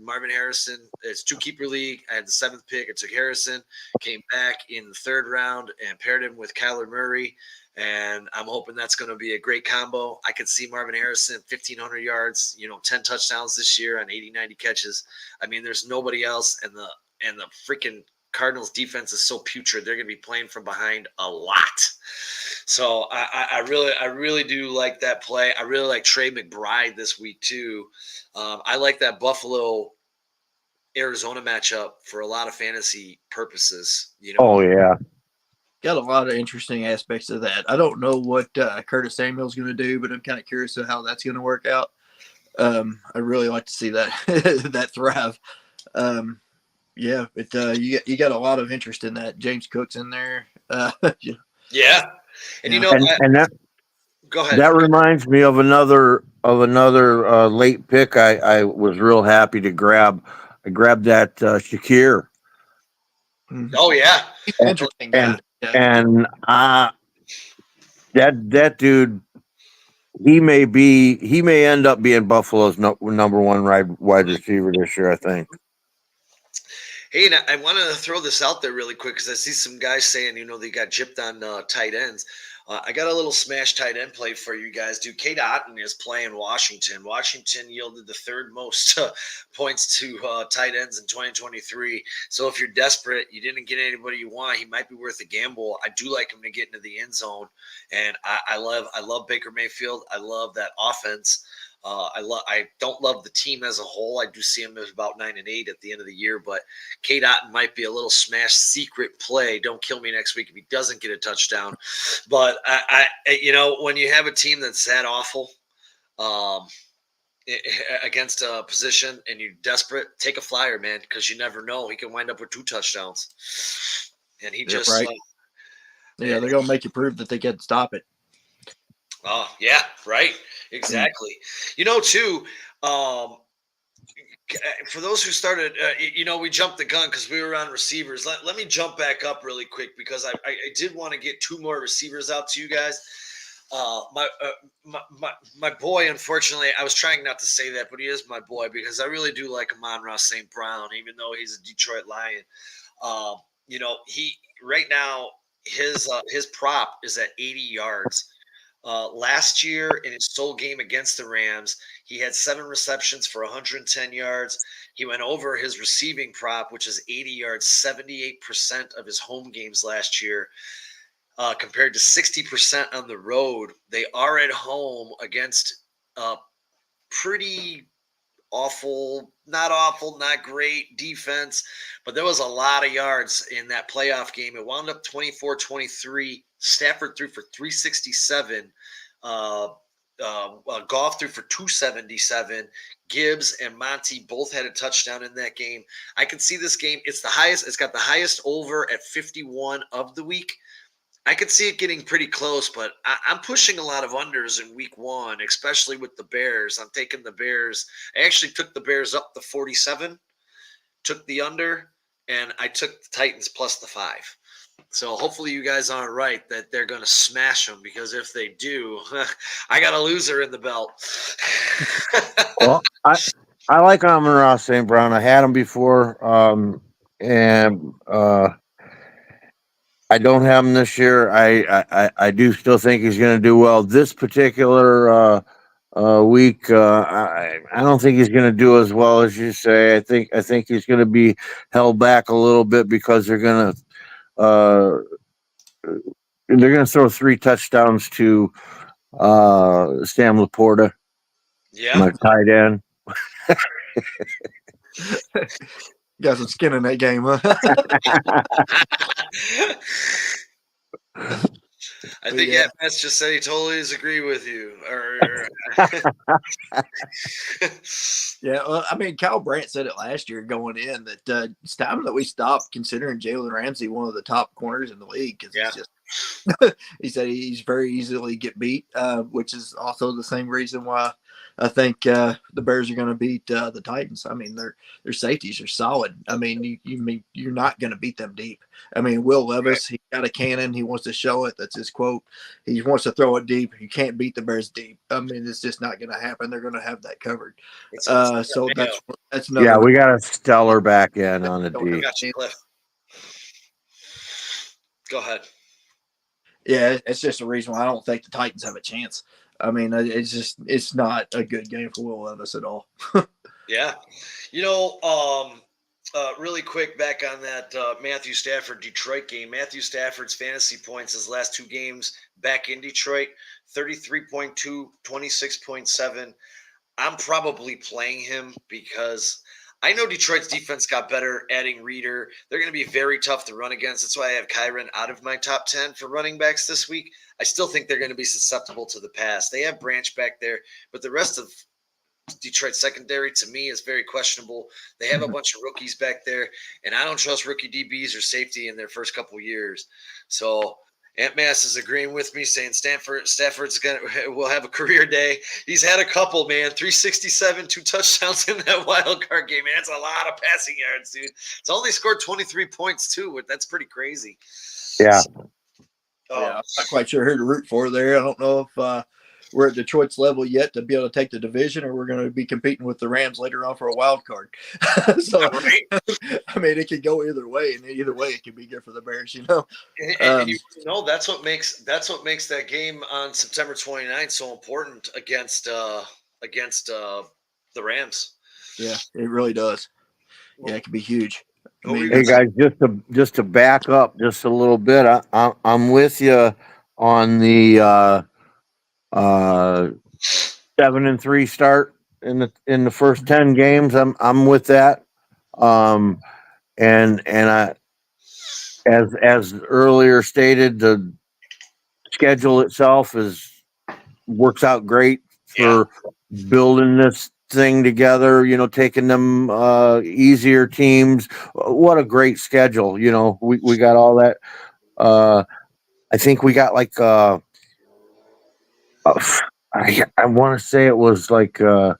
Marvin Harrison. It's two keeper league. I had the seventh pick. I took Harrison, came back in the third round and paired him with Kyler Murray. And I'm hoping that's going to be a great combo. I could see Marvin Harrison, 1,500 yards, 10 touchdowns this year on 80, 90 catches. I mean, there's nobody else. And the freaking Cardinals defense is so putrid. They're going to be playing from behind a lot. So I really do like that play. I really like Trey McBride this week too. I like that Buffalo Arizona matchup for a lot of fantasy purposes. Oh yeah. Got a lot of interesting aspects of that. I don't know what Curtis Samuel's going to do, but I'm kind of curious of how that's going to work out. I'd really like to see that that thrive. But you got a lot of interest in that. James Cook's in there. Yeah. And Yeah. And go ahead. that reminds me of another late pick. I was real happy to grab. I grabbed that Shakir, Mhm. Oh yeah, He's an and interesting guy. and Yeah. and that dude, he may end up being Buffalo's number one wide receiver this year. I think. hey, and I want to throw this out there really quick because I see some guys saying, they got gypped on tight ends. I got a little smash tight end play for you guys, dude. Kate Otten is playing Washington. Washington yielded the third most points to tight ends in 2023. So if you're desperate, you didn't get anybody you want, he might be worth a gamble. I do like him to get into the end zone, and I love Baker Mayfield. I love that offense. I don't love the team as a whole. I do see him as about 9-8 at the end of the year, but Kate Otten might be a little smash secret play. Don't kill me next week if he doesn't get a touchdown. But when you have a team that's that awful um, against a position and you're desperate, take a flyer, man, because you never know. He can wind up with 2 touchdowns, and he just Right. Yeah, they're gonna make you prove that they can stop it. yeah, right, exactly. Too. For those who started, we jumped the gun because we were on receivers. Let me jump back up really quick because I did want to get 2 more receivers out to you guys. My boy, unfortunately, I was trying not to say that, but he is my boy because I really do like Amon-Ra St. Brown, even though he's a Detroit Lion. He right now his prop is at 80 yards. Last year in his sole game against the Rams, he had 7 receptions for 110 yards. He went over his receiving prop, which is 80 yards, 78% of his home games last year, compared to 60% on the road. They are at home against pretty awful, not great defense, but there was a lot of yards in that playoff game. It wound up 24-23. Stafford threw for 367. Goff threw for 277. Gibbs and Monty both had a touchdown in that game. I can see this game. It's got the highest over at 51 of the week. I could see it getting pretty close, but I'm pushing a lot of unders in week 1, especially with the Bears. I'm taking the Bears. I actually took the Bears up to 47, took the under, and I took the Titans plus the 5. So hopefully you guys aren't right that they're going to smash them, because if they do, I got a loser in the belt. Well, I like Amon-Ra St. Brown. I had him before, and I don't have him this year. I do still think he's going to do well. This particular week, I don't think he's going to do as well as you say. I think he's going to be held back a little bit because uh, they're going to throw 3 touchdowns to Sam Laporta, Yeah. my tight end. Got some skin in that game, huh? I think yeah. Matt just said he totally disagrees with you. Yeah, well, I mean, Kyle Brandt said it last year going in that it's time that we stop considering Jalen Ramsey one of the top corners in the league because he's just. He said he's very easily get beat, which is also the same reason why I think the Bears are going to beat the Titans. I mean, their safeties are solid. I mean, you're not going to beat them deep. I mean, Will Levis, he got a cannon. He wants to show it. That's his quote. He wants to throw it deep. You can't beat the Bears deep. I mean, it's just not going to happen. They're going to have that covered. So that's another. Yeah, we got a stellar back end on the I D. got you, Cliff. Go ahead. Yeah, it's just a reason why I don't think the Titans have a chance. I mean, it's not a good game for Will Levis at all. Yeah. Really quick back on that Matthew Stafford Detroit game. Matthew Stafford's fantasy points his last 2 games back in Detroit, 33.2, 26.7. I'm probably playing him because I know Detroit's defense got better adding Reader. They're going to be very tough to run against. That's why I have Kyron out of my top 10 for running backs this week. I still think they're going to be susceptible to the pass. They have Branch back there, but the rest of Detroit secondary to me is very questionable. They have a bunch of rookies back there, and I don't trust rookie DBs or safety in their first couple years. So Aunt Mass is agreeing with me, saying Stafford's will have a career day. He's had a couple, man. 367, 2 touchdowns in that wild card game, man. That's a lot of passing yards, dude. It's only scored 23 points too. That's pretty crazy. Yeah. Yeah, I'm not quite sure who to root for there. I don't know if we're at Detroit's level yet to be able to take the division, or we're going to be competing with the Rams later on for a wild card. So, Right? I mean, it could go either way, and either way, it could be good for the Bears. And that's what makes that game on September 29th so important against the Rams. Yeah, it really does. Yeah, it could be huge. I mean, Hey guys, just to back up just a little bit, I'm with you on the 7-3 start in the first 10 games. I'm with that. And I, as earlier stated, the schedule itself works out great for building this thing together, taking them easier teams. What a great schedule. We got all that. I think we got like I want to say it was like 5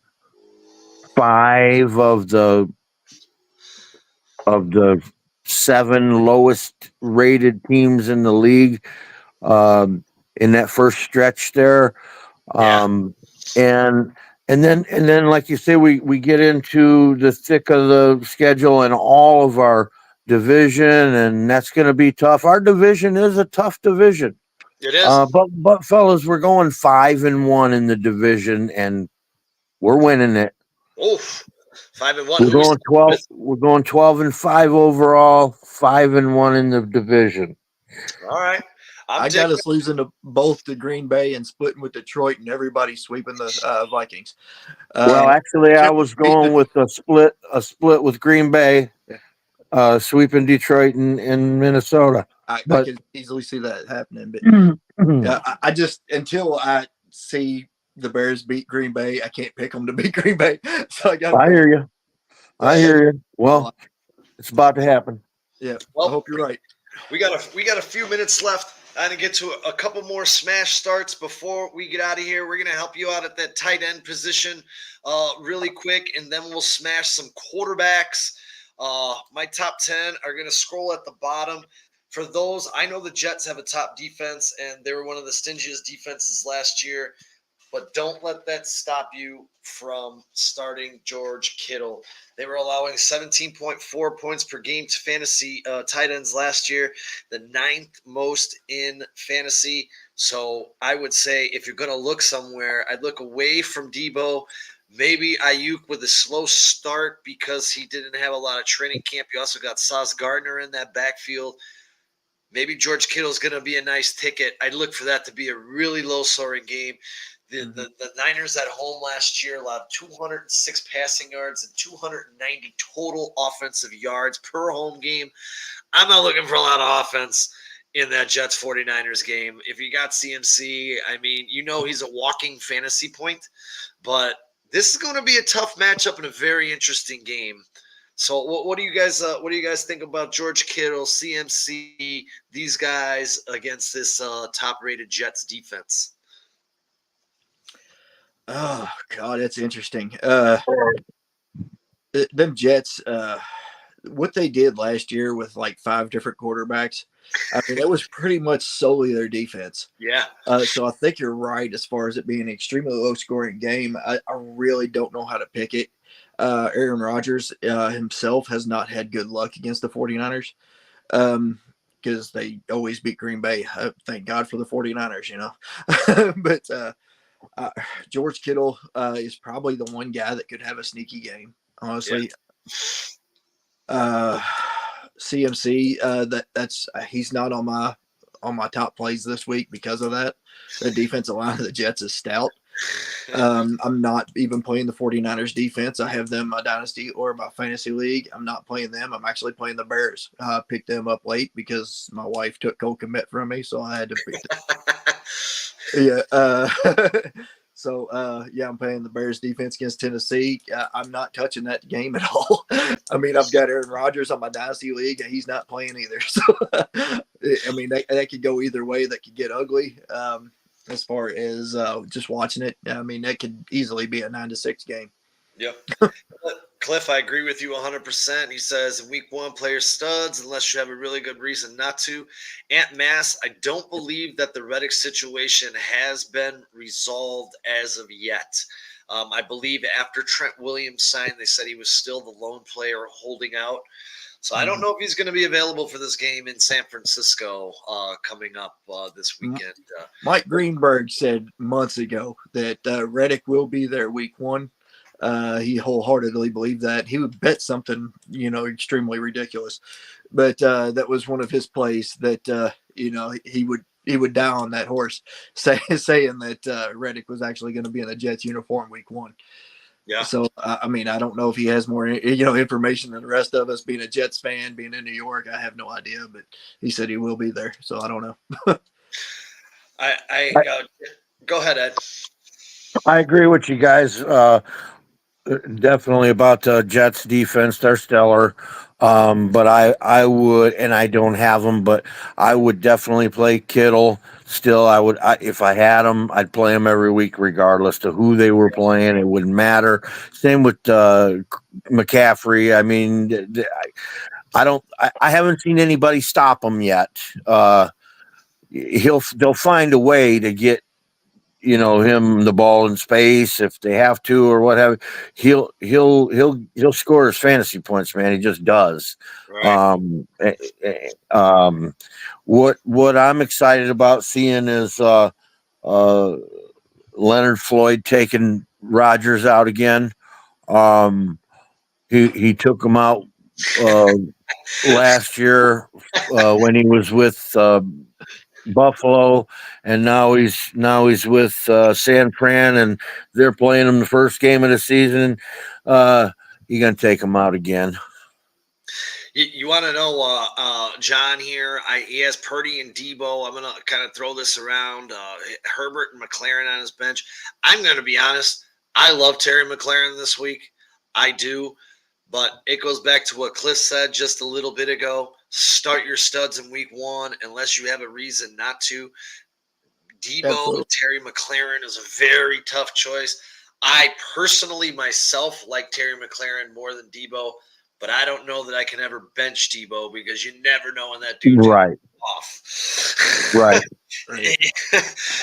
of the 7 lowest rated teams in the league in that first stretch there. And then like you say, we get into the thick of the schedule and all of our division, and that's going to be tough. Our division is a tough division. It is. But fellas, we're going 5-1 in the division, and we're winning it. Oof. 5-1. We're going 12. We're going 12-5 overall. 5-1 in the division. All right. I got us losing to both to Green Bay and splitting with Detroit, and everybody sweeping the Vikings. Well, actually, I was going with a split with Green Bay, sweeping Detroit and Minnesota. I can easily see that happening, but yeah, I just until I see the Bears beat Green Bay, I can't pick them to beat Green Bay. So I hear you. I hear you. Well, it's about to happen. Yeah, well, I hope you're right. We got a few minutes left. I'm going to get to a couple more smash starts before we get out of here. We're going to help you out at that tight end position really quick, and then we'll smash some quarterbacks. My top 10 are going to scroll at the bottom. For those, I know the Jets have a top defense, and they were one of the stingiest defenses last year. But don't let that stop you from starting George Kittle. They were allowing 17.4 points per game to fantasy tight ends last year, the 9th most in fantasy. So I would say if you're going to look somewhere, I'd look away from Debo. Maybe Ayuk with a slow start because he didn't have a lot of training camp. You also got Sauce Gardner in that backfield. Maybe George Kittle's going to be a nice ticket. I'd look for that to be a really low-scoring game. The Niners at home last year allowed 206 passing yards and 290 total offensive yards per home game. I'm not looking for a lot of offense in that Jets 49ers game. If you got CMC, I mean, he's a walking fantasy point, but this is going to be a tough matchup and a very interesting game. So what do you guys think about George Kittle, CMC, these guys against this top-rated Jets defense? Oh God, that's interesting. Them Jets, what they did last year with like 5 different quarterbacks, I mean, that was pretty much solely their defense. Yeah. So I think you're right as far as it being an extremely low-scoring game. I really don't know how to pick it. Aaron Rodgers himself has not had good luck against the 49ers because they always beat Green Bay. Thank God for the 49ers, But George Kittle is probably the one guy that could have a sneaky game, honestly. CMC, that's he's not on my top plays this week because of that. The defensive line of the Jets is stout. I'm not even playing the 49ers defense. I have them in my dynasty or my fantasy league. I'm not playing them. I'm actually playing the Bears. I picked them up late because my wife took Cole Kmet from me, so I had to pick them. Yeah. So, yeah, I'm playing the Bears defense against Tennessee. I'm not touching that game at all. I mean, I've got Aaron Rodgers on my dynasty league, and he's not playing either. So, I mean, that could go either way. That could get ugly. As far as just watching it, I mean, that could easily be a 9-6 game. Yep. Cliff, I agree with you 100%. He says in week 1, player studs unless you have a really good reason not to. Ant Mass, I don't believe that the Reddick situation has been resolved as of yet. I believe after Trent Williams signed, they said he was still the lone player holding out. So I don't know if he's going to be available for this game in San Francisco coming up this weekend. Mike Greenberg said months ago that Reddick will be there week 1. He wholeheartedly believed that. He would bet something, extremely ridiculous, but that was one of his plays that he would die on that horse, saying that Reddick was actually going to be in the Jets uniform week 1. Yeah. So I mean, I don't know if he has more information than the rest of us. Being a Jets fan, being in New York, I have no idea, but he said he will be there. So I don't know. Go ahead, Ed. I agree with you guys. Definitely about the Jets defense. They're stellar. But I would, and I don't have them, but I would definitely play Kittle. Still, if I had them, I'd play them every week, regardless to who they were playing. It wouldn't matter. Same with McCaffrey. I mean, I haven't seen anybody stop him yet. They'll find a way to get him the ball in space if they have to or whatever. He'll score his fantasy points, man. He just does. Right. What I'm excited about seeing is Leonard Floyd taking Rodgers out again. He took him out last year when he was with Buffalo, and now he's with San Fran, and they're playing him the first game of the season. You're gonna take him out again. You want to know, John here? He has Purdy and Debo. I'm going to kind of throw this around. Herbert and McLaren on his bench. I'm going to be honest. I love Terry McLaren this week. I do. But it goes back to what Cliff said just a little bit ago. Start your studs in week 1 unless you have a reason not to. Debo and Terry McLaren is a very tough choice. I personally myself like Terry McLaren more than Debo. But I don't know that I can ever bench Debo because you never know when that dude's right off. Right.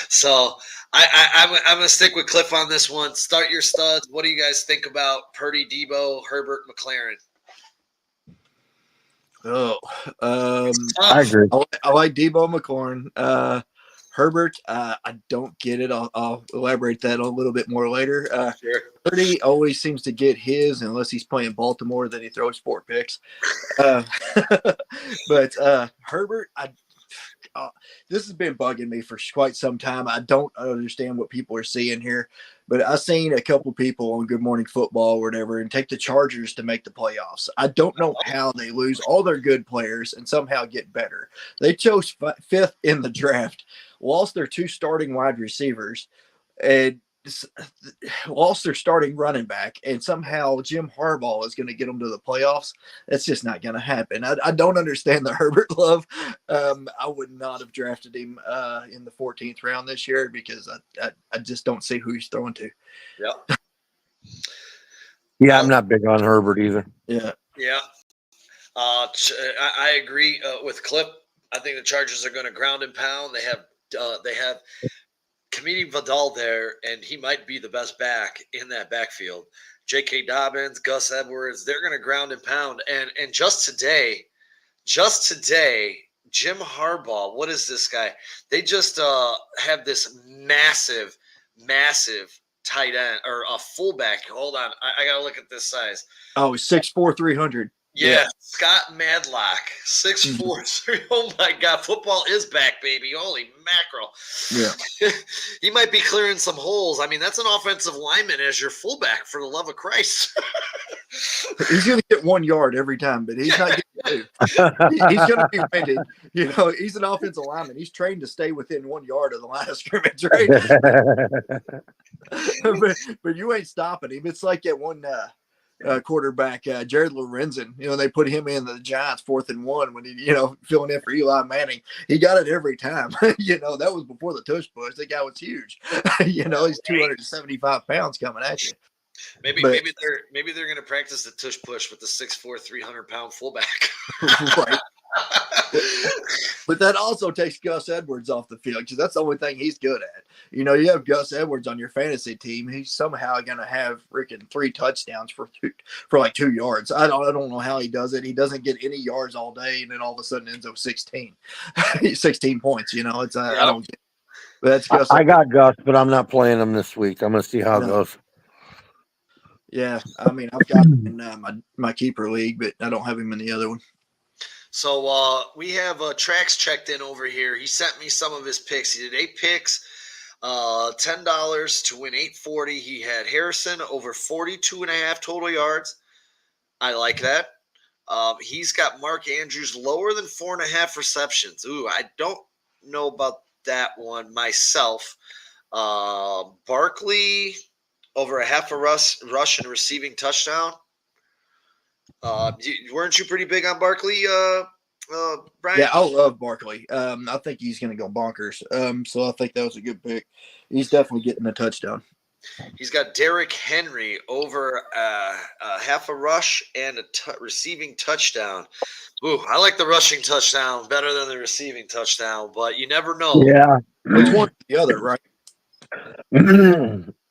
So I'm going to stick with Cliff on this one. Start your studs. What do you guys think about Purdy, Debo, Herbert, McLaren? I agree. I like Debo McLaurin. Herbert, I don't get it. I'll elaborate that a little bit more later. Sure. Purdy always seems to get his, unless he's playing Baltimore, then he throws 4 picks. But Herbert, this has been bugging me for quite some time. I don't understand what people are seeing here, but I've seen a couple people on Good Morning Football or whatever and take the Chargers to make the playoffs. I don't know how they lose all their good players and somehow get better. They chose 5th in the draft, lost their 2 starting wide receivers, and lost their starting running back, and somehow Jim Harbaugh is going to get them to the playoffs. That's just not going to happen. I don't understand the Herbert love. I would not have drafted him in the 14th round this year because I just don't see who he's throwing to. Yep. Yeah, I'm not big on Herbert either. Yeah. I agree with Clip. I think the Chargers are going to ground and pound. They have Kamini Vidal there, and he might be the best back in that backfield. J.K. Dobbins, Gus Edwards, they're going to ground and pound. And just today, Jim Harbaugh, what is this guy? They just have this massive tight end or a fullback. Hold on. I got to look at this size. Oh, 6'4", 300. Yeah, Scott Madlock, Mhm. 6'4". Oh my God, football is back, baby. Holy mackerel. Yeah. He might be clearing some holes. I mean, that's an offensive lineman as your fullback, for the love of Christ. He's going to get 1 yard every time, but he's not getting 2. He's going to be winded. He's an offensive lineman. He's trained to stay within 1 yard of the line of scrimmage, right? but you ain't stopping him. It's like that one quarterback, Jared Lorenzen. They put him in the Giants 4th and 1 when he, filling in for Eli Manning. He got it every time. That was before the tush push. The guy was huge. He's 275 pounds coming at you. Maybe they're going to practice the tush push with the 6'4", 300-pound fullback. Right. But that also takes Gus Edwards off the field because that's the only thing he's good at. You have Gus Edwards on your fantasy team. He's somehow going to have freaking 3 touchdowns for like 2 yards. I don't know how he does it. He doesn't get any yards all day, and then all of a sudden ends up 16 points. It's I don't get it. But that's Gus. I got Gus, but I'm not playing him this week. I'm going to see how it goes. Yeah, I mean, I've got him in my keeper league, but I don't have him in the other one. So we have Trax checked in over here. He sent me some of his picks. He did 8 picks, $10 to win $840. He had Harrison over 42.5 total yards. I like that. He's got Mark Andrews lower than 4.5 receptions. Ooh, I don't know about that one myself. Barkley over a half a rush and receiving touchdown. Weren't you pretty big on Barkley, Brian? Yeah, I love Barkley. I think he's going to go bonkers. So I think that was a good pick. He's definitely getting a touchdown. He's got Derrick Henry over half a rush and a receiving touchdown. Ooh, I like the rushing touchdown better than the receiving touchdown, but you never know. Yeah. It's one or the other, right?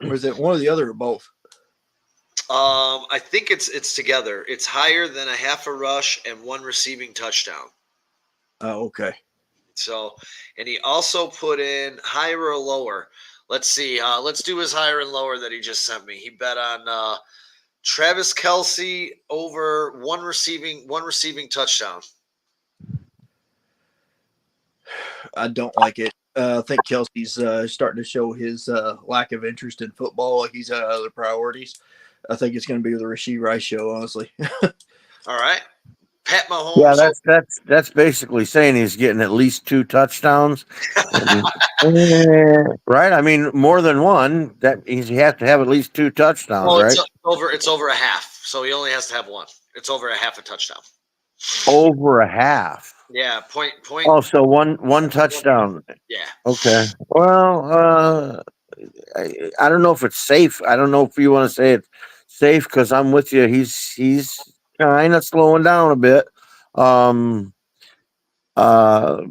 Or is it one or the other or both? I think it's together. It's higher than a half a rush and 1 receiving touchdown. Oh, okay. So, and he also put in higher or lower. Let's see. Let's do his higher and lower that he just sent me. He bet on Travis Kelce over one receiving touchdown. I don't like it. I think Kelsey's starting to show his lack of interest in football. Like he's got other priorities. I think it's going to be the Rashee Rice show, honestly. All right. Pat Mahomes. Yeah, that's basically saying he's getting at least 2 touchdowns. Right? I mean, more than one. That he has to have at least 2 touchdowns, right? It's over a half, so he only has to have 1. It's over a half a touchdown. Over a half. Yeah, point. Oh, so one touchdown. Yeah. Okay. Well, I don't know if it's safe. I don't know if you want to say it's safe because I'm with you. He's kind of slowing down a bit. But I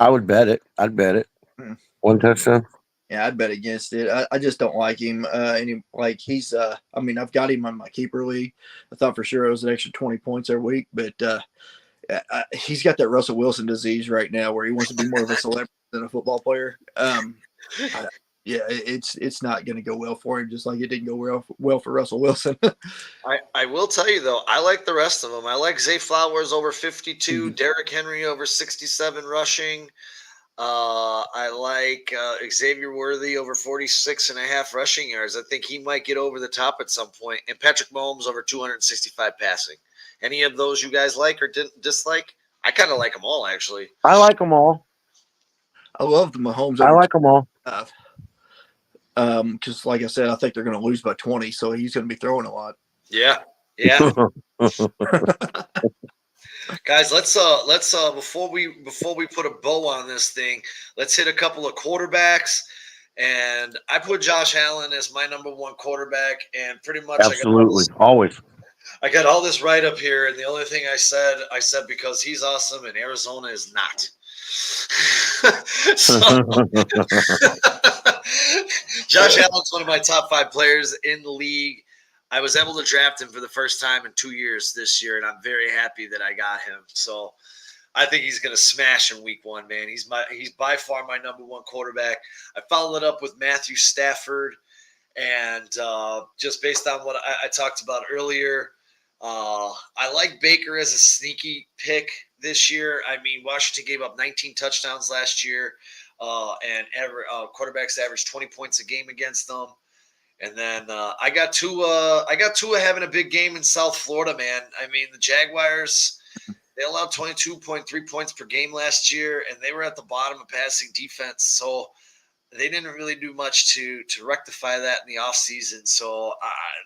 would bet it. I'd bet it. 1 touchdown. Yeah, I'd bet against it. I just don't like him. He's I mean, I've got him on my keeper league. I thought for sure it was an extra 20 points every week, but he's got that Russell Wilson disease right now where he wants to be more of a celebrity than a football player. It's not going to go well for him, just like it didn't go well for Russell Wilson. I will tell you, though, I like the rest of them. I like Zay Flowers over 52, Derrick Henry over 67 rushing. I like Xavier Worthy over 46.5 rushing yards. I think he might get over the top at some point. And Patrick Mahomes over 265 passing. Any of those you guys like or dislike? I kind of like them all, actually. I like them all. I love the Mahomes. I like them all. Because, like I said, I think they're going to lose by 20, so he's going to be throwing a lot. Yeah. Guys, let's before we put a bow on this thing, let's hit a couple of quarterbacks. And I put Josh Allen as my number 1 quarterback, and pretty much absolutely always. I got all this right up here, and the only thing I said because he's awesome and Arizona is not. Josh Allen's one of my top 5 players in the league. I was able to draft him for the first time in 2 years this year, and I'm very happy that I got him. So I think he's going to smash in week 1, man. He's by far my number 1 quarterback. I followed it up with Matthew Stafford And just based on what I talked about earlier, I like Baker as a sneaky pick this year. I mean, Washington gave up 19 touchdowns last year, and quarterbacks averaged 20 points a game against them. And then I got Tua. I got Tua having a big game in South Florida, man. I mean, the Jaguars, they allowed 22.3 points per game last year, and they were at the bottom of passing defense. So they didn't really do much to rectify that in the offseason. So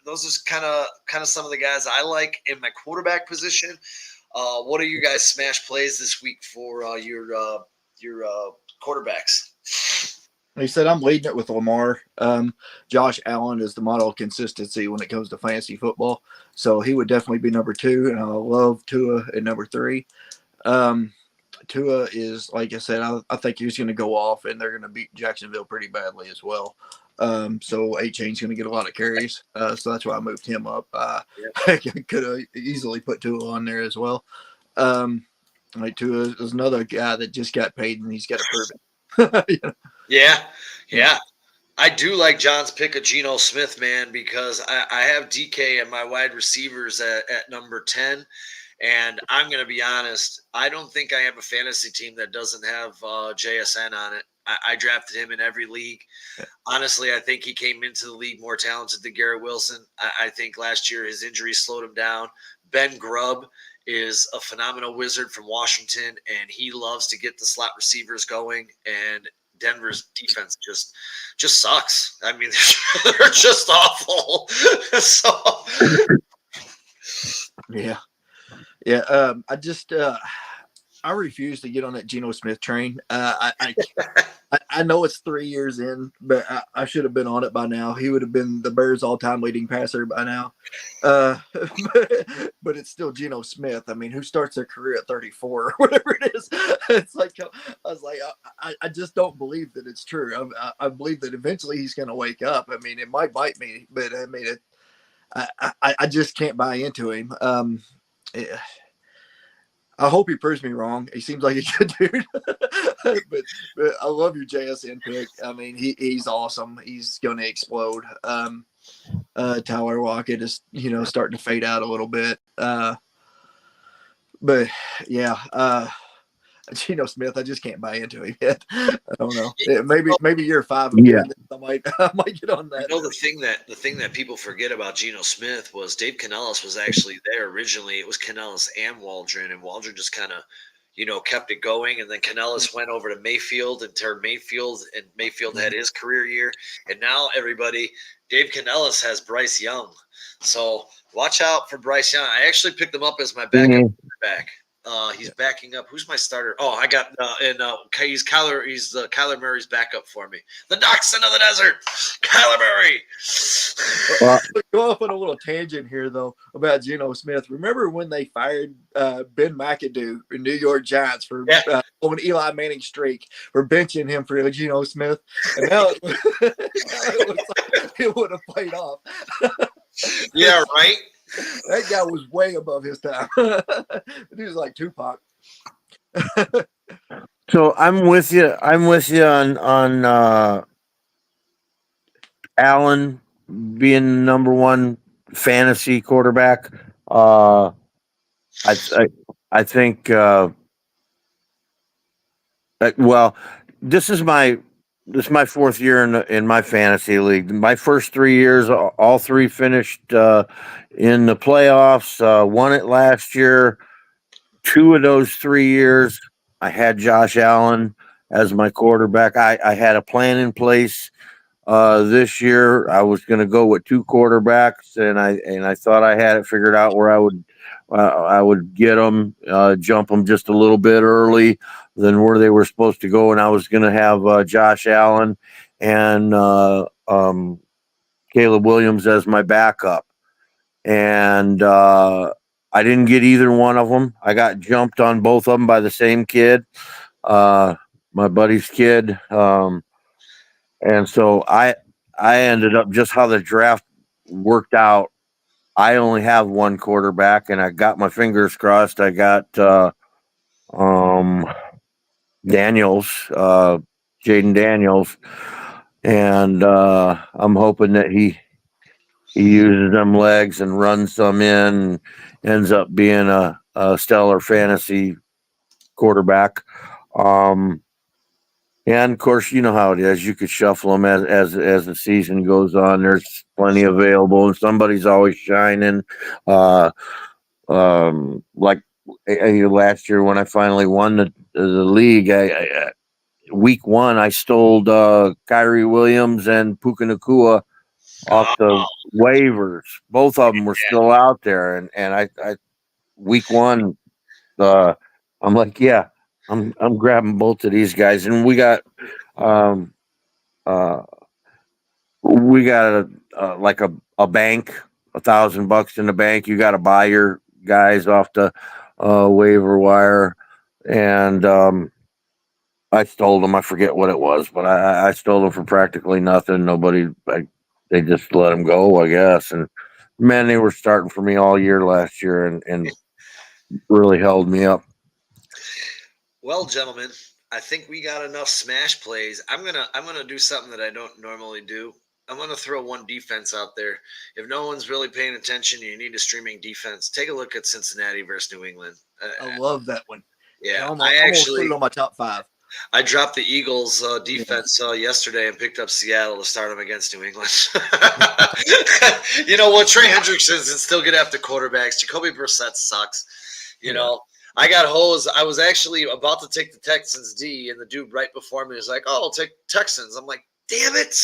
those are kind of some of the guys I like in my quarterback position. What are you guys' smash plays this week for your quarterbacks? He said, I'm leading it with Lamar. Josh Allen is the model of consistency when it comes to fantasy football. So he would definitely be number 2, and I love Tua at number 3. Tua is, like I said, I think he's going to go off, and they're going to beat Jacksonville pretty badly as well. So A-Chain's going to get a lot of carries. So that's why I moved him up. I could have easily put Tua on there as well. Like Tua is another guy that just got paid, and he's got to prove it. Yeah. I do like John's pick of Geno Smith, man, because I have DK and my wide receivers at number 10. And I'm going to be honest, I don't think I have a fantasy team that doesn't have JSN on it. I drafted him in every league. Honestly, I think he came into the league more talented than Garrett Wilson. I think last year his injuries slowed him down. Ben Grubb is a phenomenal wizard from Washington, and he loves to get the slot receivers going. And Denver's defense just sucks. I mean, they're just awful. So yeah. I refuse to get on that Geno Smith train. I know it's 3 years in, but I should have been on it by now. He would have been the Bears' all-time leading passer by now. But it's still Geno Smith. I mean, who starts their career at 34 or whatever it is? It's like I was like, I just don't believe that it's true. I believe that eventually he's going to wake up. I mean, it might bite me, but I mean, I just can't buy into him. I hope he proves me wrong. He seems like a good dude. but I love your JSN pick. I mean, he's awesome. He's going to explode. Tyler Lockett is, starting to fade out a little bit. But yeah, Geno Smith, I just can't buy into him yet. I don't know. Maybe year 5 of doing this, I might get on that. The thing that people forget about Geno Smith was Dave Canellis was actually there originally. It was Canellis and Waldron, and Waldron just kind of, kept it going. And then Canellis went over to Mayfield and turned Mayfield, and Mayfield had his career year. And now Dave Canellis has Bryce Young. So watch out for Bryce Young. I actually picked him up as my backup quarterback. He's backing up. Who's my starter? Oh, I got he's Kyler Murray's backup for me. The Dachshund of the Desert, Kyler Murray. Go off on a little tangent here though about Geno Smith. Remember when they fired Ben McAdoo in New York Giants for on Eli Manning's streak for benching him for Geno Smith, and now it looks like it would have played off. Yeah, right. That guy was way above his time. He was like Tupac. So I'm with you. On Allen being number 1 fantasy quarterback. I think. Well, this is my 4th year in my fantasy league. My first 3 years, all 3 finished in the playoffs. Won it last year. 2 of those 3 years, I had Josh Allen as my quarterback. I had a plan in place. This year, I was going to go with 2 quarterbacks, and I thought I had it figured out where I would get them, jump them just a little bit early than where they were supposed to go, and I was going to have Josh Allen and Caleb Williams as my backup, and I didn't get either one of them. I got jumped on both of them by the same kid, my buddy's kid. And so I ended up, just how the draft worked out, I only have 1 quarterback, and I got my fingers crossed. I got Daniels, Jaden Daniels. and I'm hoping that he uses them legs and runs some in, and ends up being a stellar fantasy quarterback. Um, and of course, you know how it is. You could shuffle them as the season goes on. There's plenty available, and somebody's always shining. Uh, like last year when I finally won the league, week one I stole Kyrie Williams and Puka Nakua off Oh, the waivers. Both of them were still out there, and I week one, uh, I'm like, yeah, I'm grabbing both of these guys, and um, uh, we got like a bank, $1,000 in the bank. You got to buy your guys off the waiver wire, and I stole them. I forget what it was, but I stole them for practically nothing. They just let them go, I guess. And man, they were starting for me all year last year, and really held me up. well, gentlemen, I think we got enough smash plays. I'm gonna do something that I don't normally do. I'm gonna throw one defense out there. If no one's really paying attention, and you need a streaming defense. Take a look at Cincinnati versus New England. I love that one. Yeah, I'm gonna put it on my top 5. I dropped the Eagles Yeah. defense yesterday and picked up Seattle to start them against New England. You know what? Trey Hendrickson's and still get after quarterbacks. Jacoby Brissett sucks. You know, I got hosed. I was actually about to take the Texans D, and the dude right before me was like, "Oh, I'll take Texans." I'm like, "Damn it!"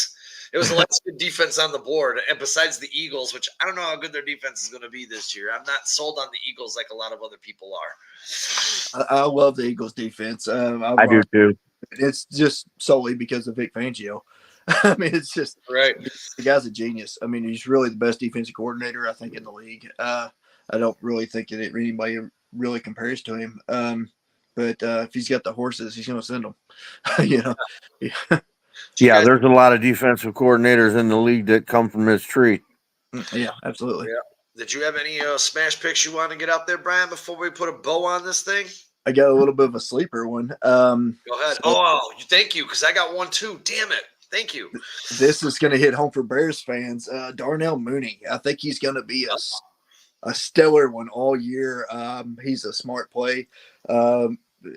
It was the last good defense on the board, and besides the Eagles, which I don't know how good their defense is going to be this year. I'm not sold on the Eagles like a lot of other people are. I love the Eagles defense. I do too. It's just solely because of Vic Fangio. I mean, it's just Right. the guy's a genius. I mean, he's really the best defensive coordinator I think in the league. I don't really think that anybody really compares to him. But if he's got the horses, he's going to send them. you know. Yeah, there's a lot of defensive coordinators in the league that come from this tree. Yeah, absolutely. Yeah. Did you have any smash picks you want to get out there, Brian, before we put a bow on this thing? I got a little bit of a sleeper one. Go ahead. Thank you, because I got one too. Damn it. Thank you. This is going to hit home for Bears fans. Darnell Mooney. I think he's going to be a stellar one all year. He's a smart play,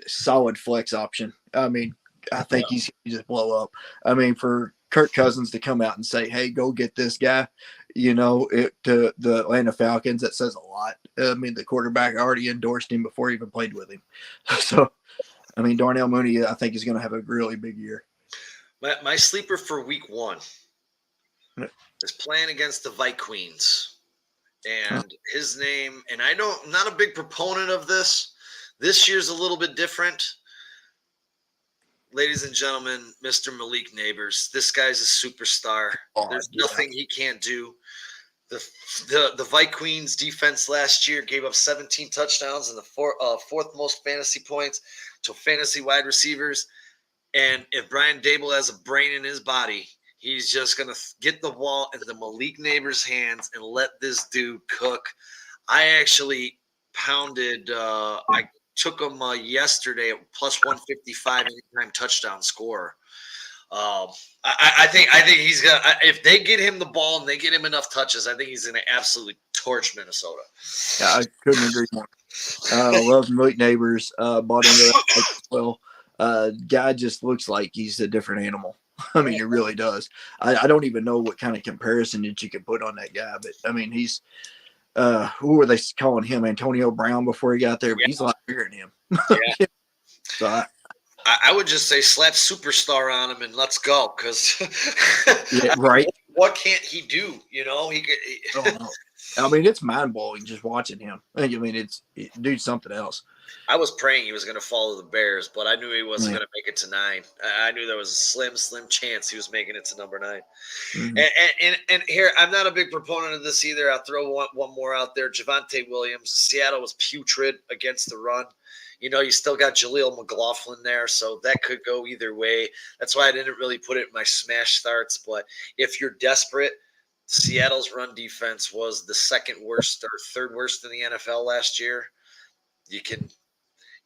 solid flex option. I mean, I think he's just blow up. I mean, for Kirk Cousins to come out and say, "Hey, go get this guy," to the Atlanta Falcons, that says a lot. I mean, the quarterback already endorsed him before he even played with him. So, I mean, Darnell Mooney, I think is going to have a really big year. My sleeper for week one is playing against the Vikings. And his name, and I'm not a big proponent of this. This year's a little bit different. Ladies and gentlemen, Mr. Malik Neighbors. This guy's a superstar. There's nothing he can't do. The Vikings defense last year gave up 17 touchdowns and the fourth most fantasy points to fantasy wide receivers. And if Brian Dable has a brain in his body, he's just going to get the ball into Malik Neighbors' hands and let this dude cook. I actually pounded I took him yesterday at plus 155 anytime touchdown score. I think he's gonna. If they get him the ball and they get him enough touches, I think he's gonna absolutely torch Minnesota. Yeah, I couldn't agree more. Love Malik Neighbors. Bought into that as well. Guy just looks like he's a different animal. I mean, he really does. I don't even know what kind of comparison that you could put on that guy, but I mean, he's who were they calling him? Antonio Brown before he got there, but he's a lot bigger than him. Yeah. So I would just say slap superstar on him and let's go, because right. What can't he do? You know, he could. I don't know. I mean, it's mind blowing just watching him. I mean, dude's something else. I was praying he was going to follow the Bears, but I knew he wasn't going to make it to 9. I knew there was a slim chance he was making it to number 9. Mm-hmm. And here, I'm not a big proponent of this either. I'll throw one more out there. Javonte Williams. Seattle was putrid against the run. You know, you still got Jaleel McLaughlin there, so that could go either way. That's why I didn't really put it in my smash starts. But if you're desperate, Seattle's run defense was the second worst or third worst in the NFL last year.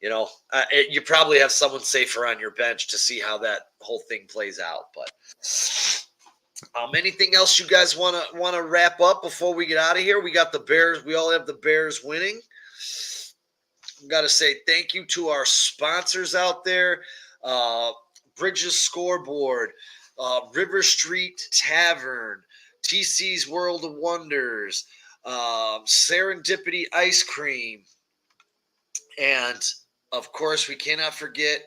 You probably have someone safer on your bench to see how that whole thing plays out. But anything else you guys want to wrap up before we get out of here? We got the Bears. We all have the Bears winning. Got to say thank you to our sponsors out there. Bridges Scoreboard, River Street Tavern, TC's World of Wonders, Serendipity Ice Cream, and of course, we cannot forget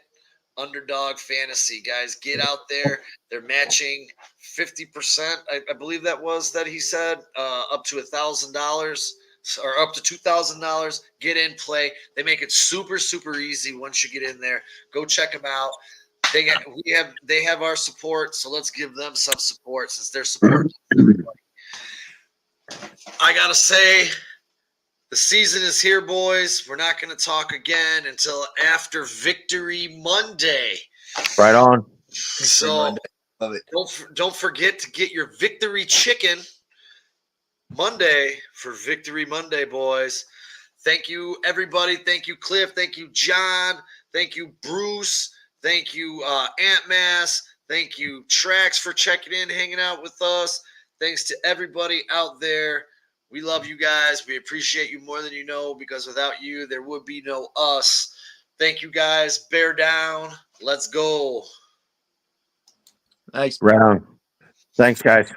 Underdog Fantasy. Guys, get out there. They're matching 50%. I believe that he said, up to $1,000 or up to $2,000. Get in, play. They make it super, super easy once you get in there. Go check them out. They have our support, so let's give them some support since they're supporting everybody. I gotta say, the season is here, boys. We're not going to talk again until after Victory Monday. Right on. So Love it. don't forget to get your Victory Chicken Monday for Victory Monday, boys. Thank you, everybody. Thank you, Cliff. Thank you, John. Thank you, Bruce. Thank you, Ant Mass. Thank you, Trax, for checking in, hanging out with us. Thanks to everybody out there. We love you guys. We appreciate you more than you know, because without you, there would be no us. Thank you, guys. Bear down. Let's go. Thanks. Right on. Thanks, guys.